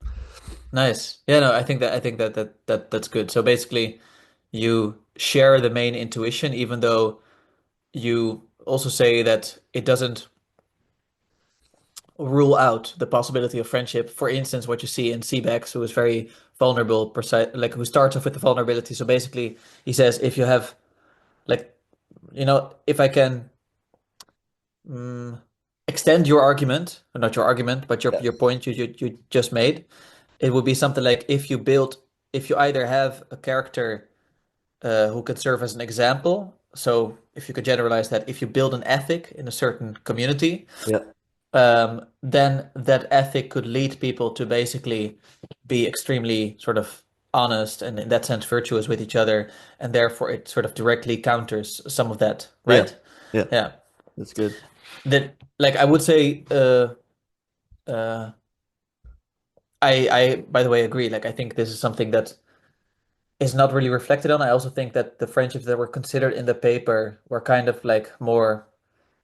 B: Nice. Yeah, no, I think that's good. So basically you share the main intuition, even though you also say that it doesn't rule out the possibility of friendship. For instance, what you see in Seabax, who is very vulnerable, precise, like who starts off with the vulnerability. So basically, he says, if you have, like, if I can mm, extend your argument, or not your argument, but your
A: Yes.
B: point you just made, it would be something like if you either have a character who can serve as an example. So if you could generalize that, if you build an ethic in a certain community,
A: Yeah.
B: then that ethic could lead people to basically be extremely sort of honest and in that sense virtuous with each other, and therefore it sort of directly counters some of that,
A: Yeah.
B: right?
A: Yeah.
B: Yeah.
A: That's good.
B: That like I would say uh I by the way agree. Like I think this is something that is not really reflected on. I also think that the friendships that were considered in the paper were kind of like more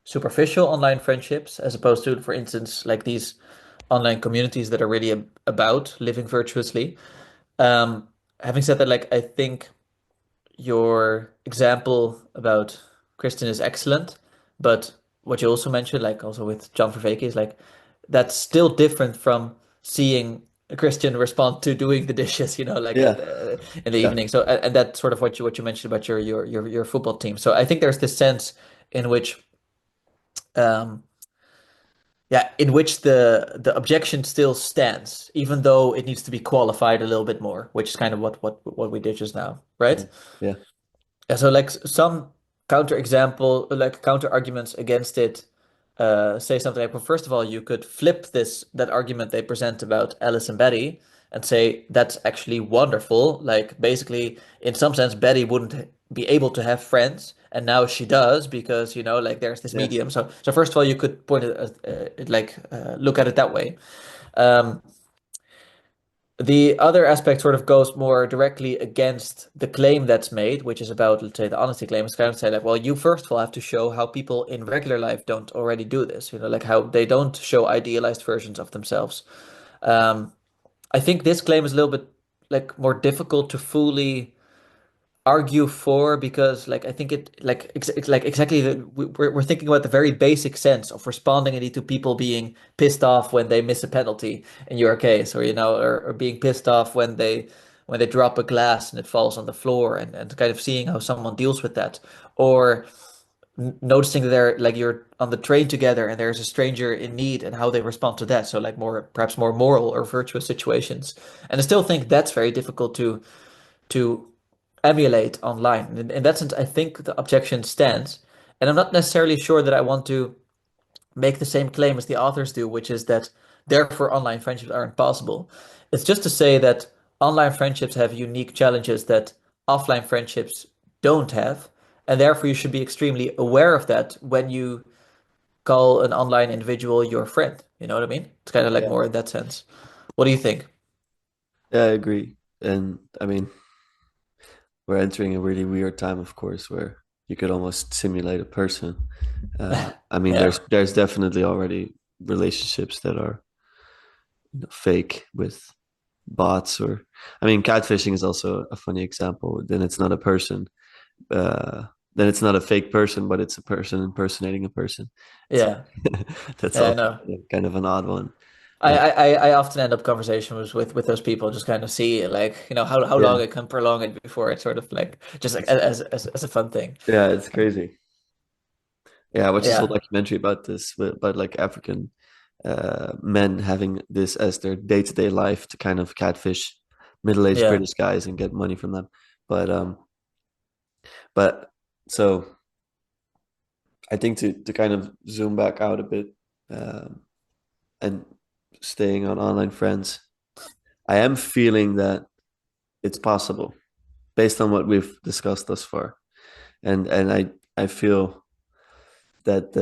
B: superficial online friendships as opposed to, for instance, like these online communities that are really about living virtuously. Um, Having said that, like I think your example about Kristen is excellent, but what you also mentioned, like also with John Vervaeke, is like that's still different from seeing a Christian respond to doing the dishes, like
A: Yeah.
B: in the
A: Yeah.
B: evening. So, and that's sort of what you mentioned about your football team. So I think there's this sense in which, um, yeah, in which the objection still stands, even though it needs to be qualified a little bit more, which is kind of what we did just now, right?
A: Yeah. Yeah.
B: Yeah, so like some counter arguments against it, say something like, well, first of all, you could flip that argument they present about Alice and Betty and say that's actually wonderful. Like basically, in some sense, Betty wouldn't be able to have friends, and now she does because like there's this
A: Yeah.
B: medium. So first of all, you could point look at it that way. Um, the other aspect sort of goes more directly against the claim that's made, which is about, let's say, the honesty claim. It's kind of say like, well, you first of all have to show how people in regular life don't already do this, like how they don't show idealized versions of themselves. Um, I think this claim is a little bit like more difficult to fully argue for because like I think it's like exactly we're thinking about the very basic sense of responding indeed to people being pissed off when they miss a penalty in your case, or or being pissed off when they drop a glass and it falls on the floor, and kind of seeing how someone deals with that, or noticing that they're like you're on the train together and there's a stranger in need and how they respond to that. So like more perhaps more moral or virtuous situations. And I still think that's very difficult to emulate online. And in that sense, I think the objection stands. And I'm not necessarily sure that I want to make the same claim as the authors do, which is that therefore online friendships aren't possible. It's just to say that online friendships have unique challenges that offline friendships don't have, and therefore you should be extremely aware of that when you call an online individual your friend. You know what I mean? It's kind of like
A: Yeah.
B: more in that sense. What do you think?
A: Yeah, I agree. And I mean, we're entering a really weird time, of course, where you could almost simulate a person. I mean,
B: Yeah,
A: there's definitely already relationships that are fake with bots, or I mean, catfishing is also a funny example. Then it's not a person. Uh, then it's not a fake person, but it's a person impersonating a person. It's
B: yeah,
A: that's
B: yeah. I
A: also
B: know.
A: kind of an odd one.
B: I,
A: Uh,
B: I, I often end up conversations with those people, just kind of see like how
A: yeah,
B: long I can prolong it before it's sort of like just like as a fun thing.
A: yeah, it's crazy. Yeah, I watched this whole
B: Yeah,
A: documentary about this, about like African men having this as their day-to-day life to kind of catfish middle-aged
B: yeah.
A: British guys and get money from them. But but so I think to kind of zoom back out a bit, um, and staying on online friends, I am feeling that it's possible based on what we've discussed thus far, and I feel that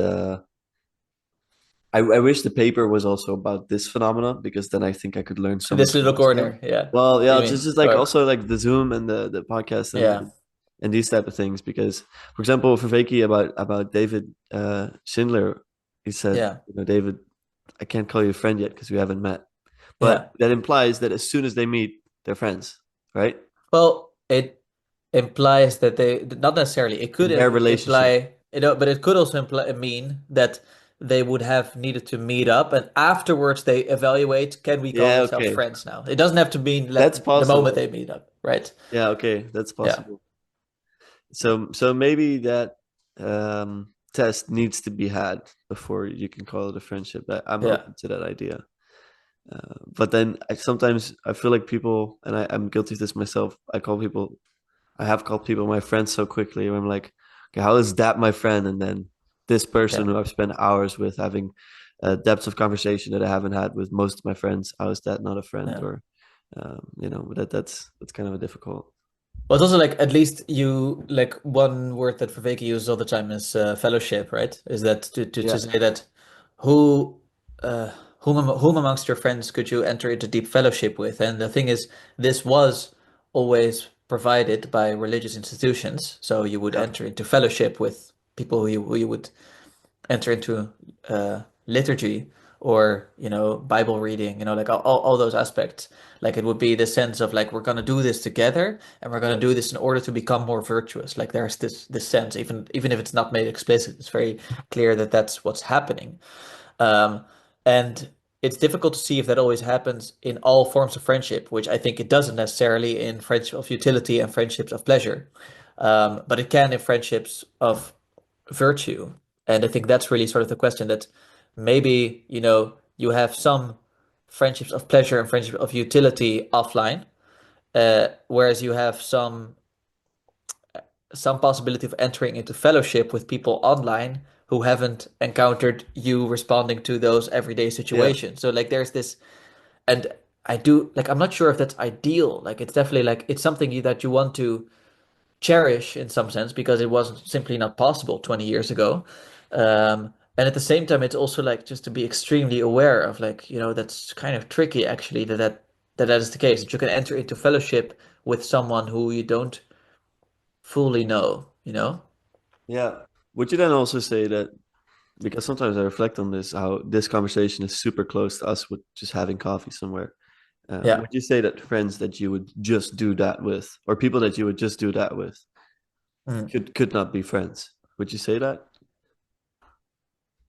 A: I wish the paper was also about this phenomena because then I think I could learn so
B: This
A: much
B: little
A: more still.
B: corner. Yeah.
A: Well,
B: What do
A: yeah,
B: you mean?
A: just like
B: Or
A: also like the Zoom and the podcast
B: yeah,
A: and these type of things. Because, for example, for Veki about David Schindler, he said,
B: yeah,
A: David, I can't call you a friend yet because we haven't met. But
B: yeah.
A: that implies that as soon as they meet, they're friends, right?
B: Well, it implies that they not necessarily. It could
A: Their relationship.
B: imply but it could also imply mean that they would have needed to meet up, and afterwards they evaluate, can we call
A: Yeah,
B: themselves
A: okay.
B: friends now? It doesn't have to mean
A: That's
B: the moment
A: possible.
B: they meet up, right?
A: Yeah, okay, that's
B: Yeah,
A: possible. So maybe that test needs to be had before you can call it a friendship. I'm
B: yeah,
A: open to that idea. But then sometimes I feel like people, and I'm guilty of this myself. I have called people my friends so quickly. Where I'm like, okay, how is that my friend? And then this person
B: yeah,
A: who I've spent hours with having depths of conversation that I haven't had with most of my friends. How is that not a friend?
B: yeah.
A: Or that's kind of a difficult.
B: Well, it's also like at least you like one word that Viveki uses all the time is fellowship, right? Is that to
A: Yeah,
B: say that who uh whom amongst your friends could you enter into deep fellowship with? And the thing is, this was always provided by religious institutions, so you would
A: yeah,
B: enter into fellowship with people who you would enter into liturgy or Bible reading, like all those aspects. Like it would be the sense of like we're gonna do this together and we're gonna
A: yeah,
B: do this in order to become more virtuous. Like there's this sense, even if it's not made explicit, it's very clear that that's what's happening. And it's difficult to see if that always happens in all forms of friendship, which I think it doesn't necessarily in friendship of utility and friendships of pleasure. But it can in friendships of virtue. And I think that's really sort of the question that maybe, you have some friendships of pleasure and friendships of utility offline, whereas you have some possibility of entering into fellowship with people online who haven't encountered you responding to those everyday
A: yeah.
B: situations. So like there's this, and I do like I'm not sure if that's ideal. Like it's definitely like it's something that you want to cherish in some sense because it was simply not possible 20 years ago. And at the same time, it's also like just to be extremely aware of like, that's kind of tricky actually that is the case, that you can enter into fellowship with someone who you don't fully know?
A: Yeah. Would you then also say that because sometimes I reflect on this, how this conversation is super close to us with just having coffee somewhere.
B: Yeah.
A: Would you say that friends that you would just do that with, or people that you would just do that with,
B: Mm.
A: could not be friends? Would you say that?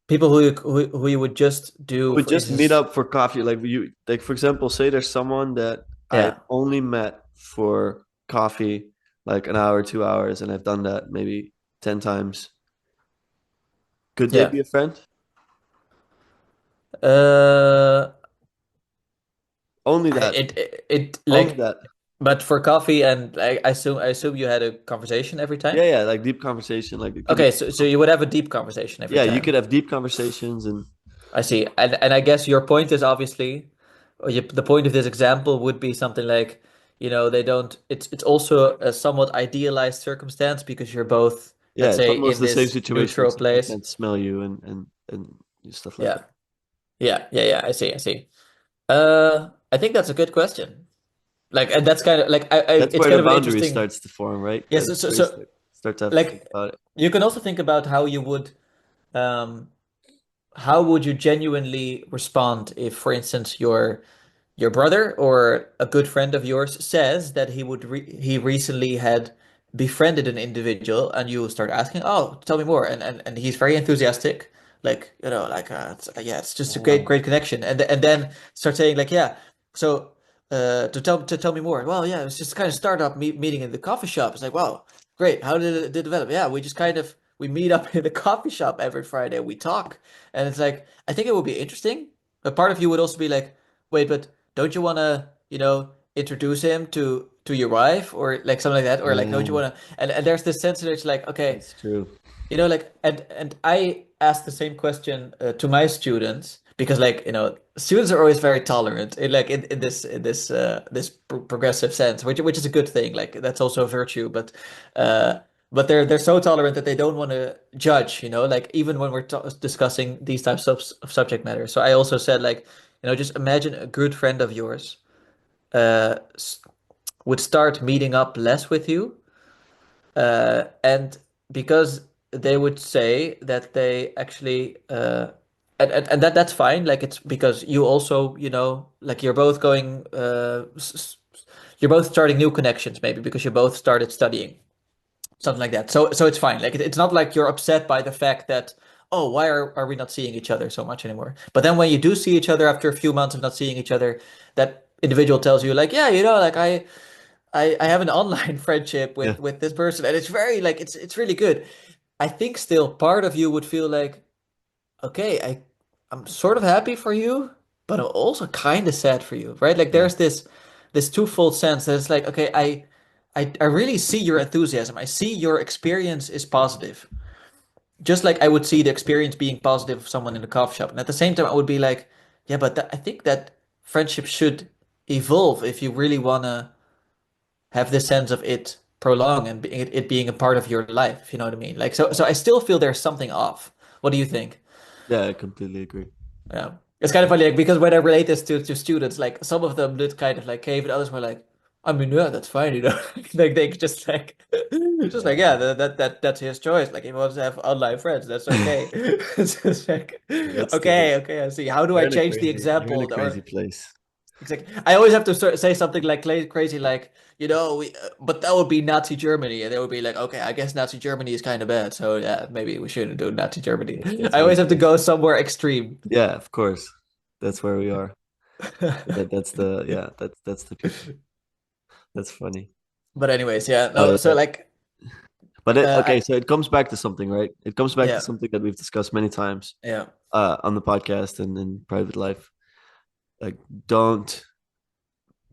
B: People who you would just
A: Who
B: do,
A: would
B: for
A: just meet
B: instance,
A: up for coffee? Like for example, say there's someone that I
B: yeah,
A: only met for coffee, like an hour, 2 hours, and I've done that maybe 10 times. Could they
B: Yeah.
A: be a friend?
B: Uh,
A: Only that.
B: it
A: Only
B: like,
A: that.
B: but for coffee and I assume you had a conversation every
A: Yeah,
B: time.
A: yeah, like deep conversation. Like it could be.
B: Okay, so you would have a deep conversation every
A: Yeah, you could
B: time.
A: have deep conversations and
B: I see. And I guess your point is obviously, the point of this example would be something like, they don't, it's also a somewhat idealized circumstance because you're both,
A: yeah,
B: let's
A: it's
B: say,
A: almost
B: in
A: the same
B: this
A: situation,
B: neutral
A: except they
B: place.
A: can't smell you and stuff like that.
B: Yeah. Yeah, yeah, yeah. I see, I see. I think that's a good question. Like, and that's kind of like,
A: That's
B: it's
A: where
B: kind
A: the
B: of an
A: boundary
B: interesting.
A: starts to form, right?
B: Yes.
A: That's
B: So,
A: where you
B: so
A: start to have to think
B: like,
A: about it.
B: you can also think about um, how would you genuinely respond if, for instance, your brother or a good friend of yours says that he recently had befriended an individual, and you start asking, "Oh, tell me more," and he's very enthusiastic, like, yeah, it's just a great
A: Oh,
B: great connection, and then start saying like, yeah, so to tell me more. Well, yeah, it's just kind of startup meeting in the coffee shop. It's like, wow, great. How did it develop? Yeah, we just kind of we meet up in the coffee shop every Friday. We talk, and it's like, I think it would be interesting. But part of you would also be like, wait, but don't you want to, introduce him to your wife or like something like that, or like, don't you
A: yeah,
B: want to? And there's this sense that it's like, okay,
A: that's true.
B: like, and I ask the same question to my students because, like, students are always very tolerant in, like, in this progressive sense, which is a good thing. Like, that's also a virtue, uh but they're so tolerant that they don't want to judge, like, even when we're discussing these types of subject matter. So I also said, like, just imagine a good friend of yours uh s- would start meeting up less with you, and because they would say that they actually and that's fine, like, it's because you also, like, you're both starting new connections, maybe because you both started studying, something like that. So it's fine. Like, it's not like you're upset by the fact that, oh, why are we not seeing each other so much anymore? But then when you do see each other after a few months of not seeing each other, that individual tells you, like, yeah, like, I have an online friendship
A: Yeah,
B: with this person, and it's very, like, it's really good. I think still part of you would feel like, okay, I'm sort of happy for you, but I'm also kind of sad for you, right? Like,
A: yeah,
B: there's this twofold sense that it's like, okay, I really see your enthusiasm. I see your experience is positive. Just like I would see the experience being positive of someone in the coffee shop. And at the same time, I would be like, yeah, but I think that friendship should evolve if you really want to have this sense of it prolong and it being a part of your life, if you know what I mean. Like, so I still feel there's something off. What do you think?
A: yeah. I completely agree.
B: Yeah. It's kind of funny, like, because when I relate this to students, like, some of them did kind of like cave, and others were like, I mean, yeah, that's fine, like, they just like, just like, yeah,
A: Yeah,
B: that's his choice. Like, if he wants to have online friends, that's okay. It's just like,
A: that's
B: okay,
A: the
B: okay, I see. How do I
A: you're in a
B: change the
A: crazy you're in a
B: example?
A: crazy
B: Or
A: place.
B: exactly, I always have to say something like crazy, like, but that would be Nazi Germany, and they would be like, okay, I guess Nazi Germany is kind of bad, so yeah, maybe we shouldn't do Nazi Germany.
A: That's
B: I
A: very
B: always have to
A: true.
B: go somewhere extreme.
A: Yeah, of course. That's where we are. That's the yeah. That's the people. That's funny.
B: But anyways, yeah, no,
A: Oh
B: so
A: yeah.
B: like,
A: But okay,
B: I
A: so it comes back to something, right? It comes back to
B: yeah,
A: something that we've discussed many times
B: yeah,
A: on the podcast and in private life. Like, don't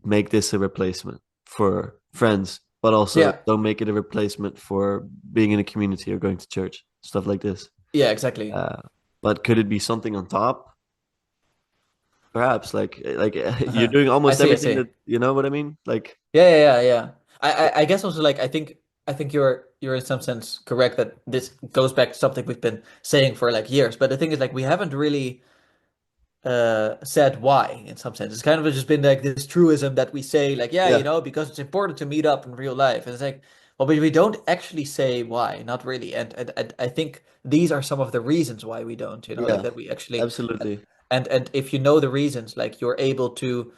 A: make this a replacement for friends, but also
B: yeah,
A: don't make it a replacement for being in a community or going to church, stuff like this.
B: yeah, exactly.
A: Uh, but could it be something on top? Perhaps, like you're
B: Uh-huh.
A: doing
B: I
A: almost
B: see, I
A: everything
B: see.
A: that you know what I mean. Like,
B: Yeah, yeah, yeah, yeah. I guess also, like, I think you're in some sense correct that this goes back to something we've been saying for like years. But the thing is, like, we haven't really said why in some sense. It's kind of just been like this truism that we say, like, yeah,
A: yeah,
B: because it's important to meet up in real life. And it's like, well, but we don't actually say why, not really. And I think these are some of the reasons why we don't, like,
A: yeah,
B: that we actually,
A: absolutely,
B: and if you know the reasons, like, you're able to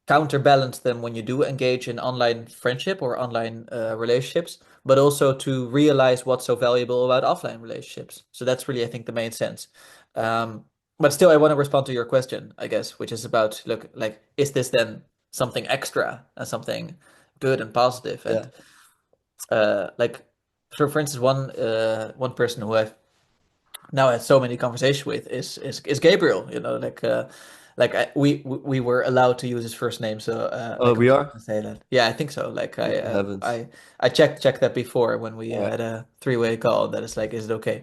B: counterbalance them when you do engage in online friendship or online relationships, but also to realize what's so valuable about offline relationships. So that's really, I think, the main sense. Um, but still, I want to respond to your question, I guess, which is about, look, like, is this then something extra and something good and positive?
A: yeah,
B: And like, for instance, one person who I've now I had so many conversations with is Gabriel. We were allowed to use his first name, so
A: Oh,
B: I'm
A: we
B: just
A: are?
B: gonna say that. Yeah, I think so.
A: Thank the heavens.
B: I checked that before when we
A: All right.
B: had a three-way call. That is like, is it okay?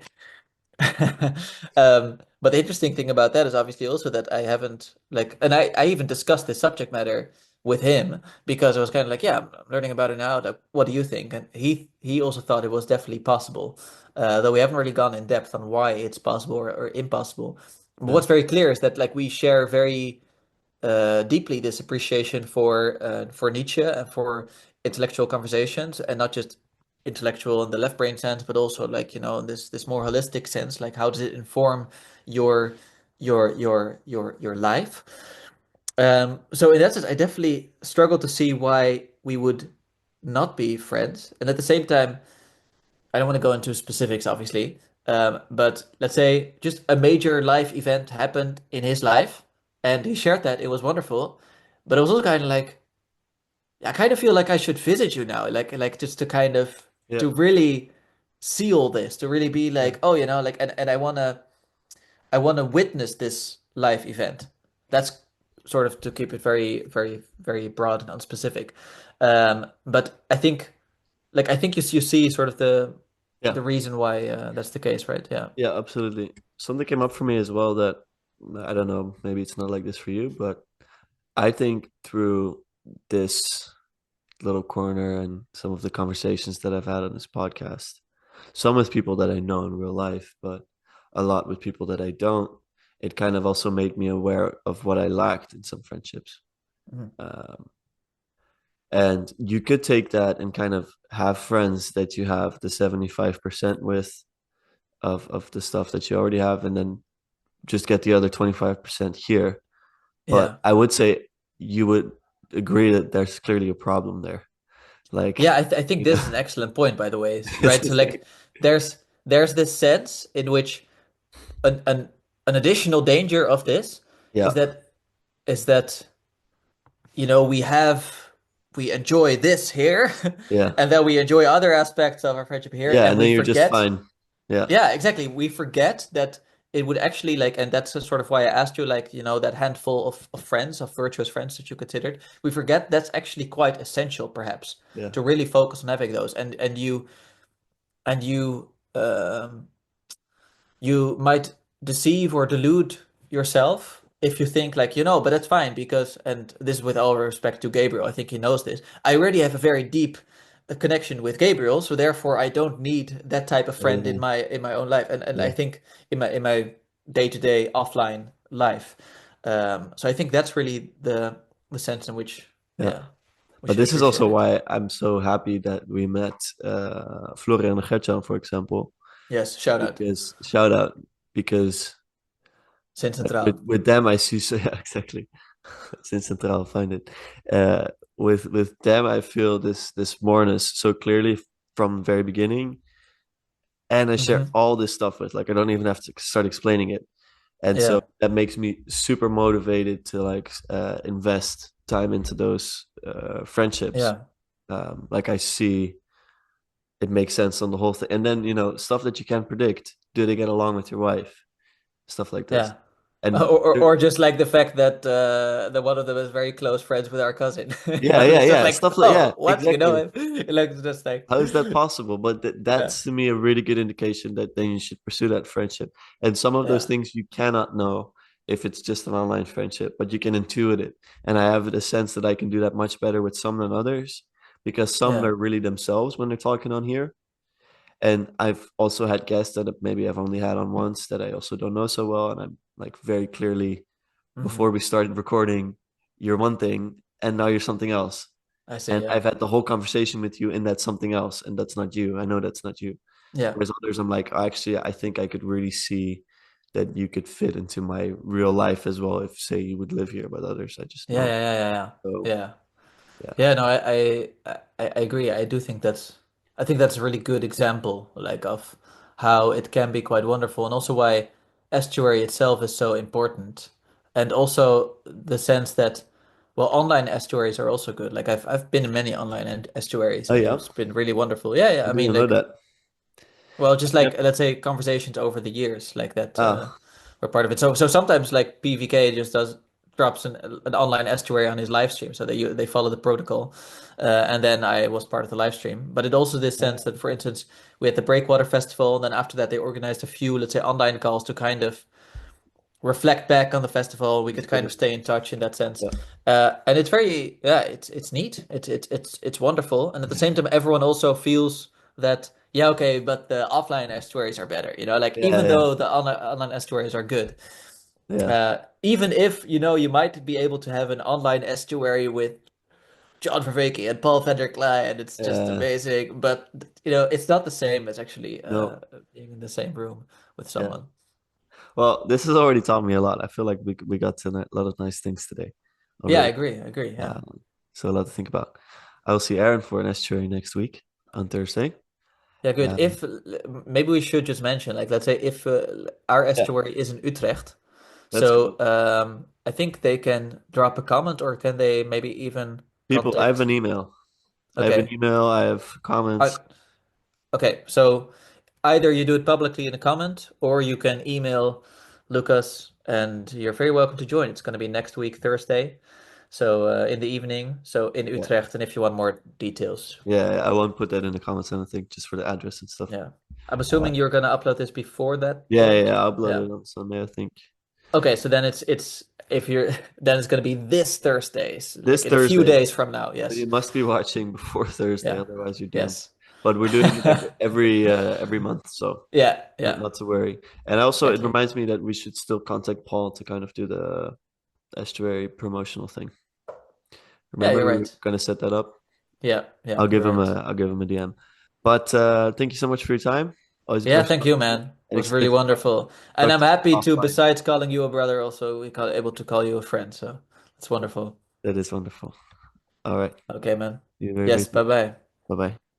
B: But the interesting thing about that is obviously also that I haven't like, and I even discussed this subject matter with him because I was kind of like, yeah, I'm learning about it now. Like, what do you think? And he also thought it was definitely possible, though we haven't really gone in depth on why it's possible or impossible. But
A: Yeah.
B: what's very clear is that like we share very deeply this appreciation for Nietzsche and for intellectual conversations, and not just intellectual in the left brain sense, but also like in this more holistic sense. Like how does it inform your your life? So in that sense, I definitely struggle to see why we would not be friends, and at the same time. I don't want to go into specifics, obviously, but let's say just a major life event happened in his life, and he shared that. It was wonderful, but it was also kind of like I kind of feel like I should visit you now, like just to kind of
A: Yeah.
B: to really seal this, to really be
A: Yeah.
B: like, oh, like, and I wanna witness this life event. That's sort of to keep it very, very, very broad and unspecific. But I think you see sort of
A: Yeah.
B: the reason why that's the case, right? Yeah.
A: Yeah, absolutely. Something came up for me as well that I don't know, maybe it's not like this for you, but I think through this little corner and some of the conversations that I've had on this podcast, some with people that I know in real life, but a lot with people that I don't, it kind of also made me aware of what I lacked in some friendships.
B: Mhm.
A: Um, and you could take that and kind of have friends that you have the 75% with of the stuff that you already have, and then just get the other 25% here. But
B: Yeah.
A: I would say you would agree that there's clearly a problem there.
B: Yeah,
A: Like,
B: I think
A: you know,
B: this is an excellent point, by the way,
A: it's
B: right? So
A: just
B: like
A: like,
B: there's this sense in which an additional danger of this
A: yeah,
B: is that we enjoy this here,
A: yeah,
B: and then we enjoy other aspects of our friendship here,
A: yeah.
B: and
A: And
B: we
A: then you're just
B: forget.
A: fine. Yeah,
B: Yeah, exactly. We forget that it would actually like, and that's sort of why I asked you, like, that handful of friends, of virtuous friends that you considered. We forget that's actually quite essential, perhaps,
A: yeah,
B: to really focus on having those. And you might deceive or delude yourself if you think like, but that's fine because, and this is with all respect to Gabriel, I think he knows this. I already have a very deep connection with Gabriel, so therefore I don't need that type of friend in
A: everything.
B: my own life, and I
A: Yeah,
B: think in my day-to-day offline life. So I think that's really the sense in which,
A: yeah.
B: yeah, we
A: But
B: should
A: this is
B: appreciate
A: also
B: it.
A: why I'm so happy that we met Florian and Gertjan, for example,
B: Yes, shout out.
A: because shout out, because
B: Sin
A: like with
B: Centraal.
A: with them I see so yeah, exactly. Since Central, find it. Uh, with them, I feel this moreness so clearly from the very beginning, and I share
B: Hmm.
A: all this stuff with. Like, I don't even have to start explaining it, and so
B: Yeah,
A: that makes me super motivated to like invest time into those friendships.
B: yeah,
A: Like, I see it makes sense on the whole thing, and then stuff that you can't predict. Do they get along with your wife? Stuff like this,
B: yeah. Or,
A: and
B: or or just like the fact that one of them is very close friends with our cousin.
A: yeah, yeah,
B: It's just
A: yeah,
B: like,
A: stuff like yeah,
B: oh, what?
A: exactly.
B: It looks just like,
A: How is that possible? But
B: yeah,
A: that's to me a really good indication that then you should pursue that friendship. And some of those
B: yeah,
A: things you cannot know if it's just an online friendship, but you can intuit it. And I have the sense that I can do that much better with some than others because some
B: yeah,
A: are really themselves when they're talking on here. And I've also had guests that maybe I've only had on once that I also don't know so well. And I'm like very clearly
B: hmm.
A: before we started recording, you're one thing and now you're something else.
B: I see,
A: And
B: yeah,
A: I've had the whole conversation with you, and that's something else, and that's not you. I know that's not you.
B: yeah,
A: Whereas others, I'm like, actually, I think I could really see that you could fit into my real life as well if, say, you would live here. But others, I just
B: yeah,
A: know.
B: yeah, yeah, yeah, yeah,
A: So
B: yeah.
A: yeah.
B: Yeah, no, I agree. I think that's a really good example, like of how it can be quite wonderful, and also why estuary itself is so important, and also the sense that, well, online estuaries are also good. Like I've been in many online and estuaries,
A: Oh
B: and
A: yeah,
B: it's been really wonderful. Yeah, yeah.
A: I
B: I mean,
A: didn't know
B: like,
A: that.
B: Well, just
A: Yep.
B: like let's say conversations over the years, like that
A: Oh,
B: were part of it. So sometimes like PVK just does drops an online estuary on his live stream, so they follow the protocol, and then I was part of the live stream. But it also this sense that,
A: yeah,
B: for instance, we had the Breakwater Festival, and then after that they organized a few, let's say, online calls to kind of reflect back on the festival. We could kind of stay in touch in that sense,
A: yeah,
B: and it's very yeah, it's neat. It's wonderful, and at the same time, everyone also feels that yeah, okay, but the offline estuaries are better. You know, like
A: yeah,
B: even
A: yeah,
B: though the online estuaries are good,
A: yeah,
B: even if you know you might be able to have an online estuary with John Vervaeke and Paul van der Klei, and it's just
A: yeah.
B: amazing. But you know, it's not the same as actually
A: No,
B: being in the same room with
A: yeah.
B: someone.
A: Well, this has already taught me a lot. I feel like we got to a lot of nice things today
B: Yeah, I
A: already.
B: agree. I agree. Yeah.
A: So a lot to think about. I will see Aaron for an estuary next week on Thursday.
B: Yeah, good.
A: Um,
B: If maybe we should just mention, like, let's say if our
A: yeah,
B: estuary is in Utrecht,
A: that's
B: so
A: cool.
B: I think they can drop a comment, or can they maybe even
A: People, I have
B: contact?
A: an email. I have an
B: Okay.
A: email. I have comments.
B: Uh, okay. So either you do it publicly in a comment, or you can email Lucas, and you're very welcome to join. It's going to be next week, Thursday, so in the evening, so in
A: Yeah,
B: Utrecht. And if you want more details,
A: yeah. I won't put that in the comments. I don't think just for the address and stuff.
B: yeah. I'm
A: Uh,
B: assuming you're going to upload this before that
A: yeah, yeah,
B: point.
A: yeah. I'll upload
B: Yeah.
A: it on Sunday. I think
B: Okay, so then it's if you're then it's gonna be this Thursdays,
A: this
B: like in a few
A: Thursday.
B: days from now.
A: So
B: Yes.
A: you must be watching before Thursday,
B: Yeah.
A: otherwise you're doomed.
B: Yes.
A: But we're doing it like every month, so
B: Yeah, yeah,
A: not to worry. And also, it
B: exactly.
A: reminds me that we should still contact Paul to kind of do the estuary promotional thing.
B: Yeah,
A: Remember,
B: you're
A: we were
B: right.
A: gonna set that up.
B: Yeah, yeah, you're right.
A: I'll give him a DM. But thank you so much for your time. Always a
B: Yeah,
A: pleasure
B: thank you,
A: talking to you.
B: man. It
A: And
B: was really
A: expect to
B: wonderful. And
A: talk
B: I'm
A: to you
B: happy to,
A: offline.
B: besides calling you a brother, also able to call you a friend. So it's wonderful.
A: That is wonderful. All right.
B: Okay, man.
A: You're very, very
B: Yes,
A: good.
B: bye-bye.
A: Bye bye.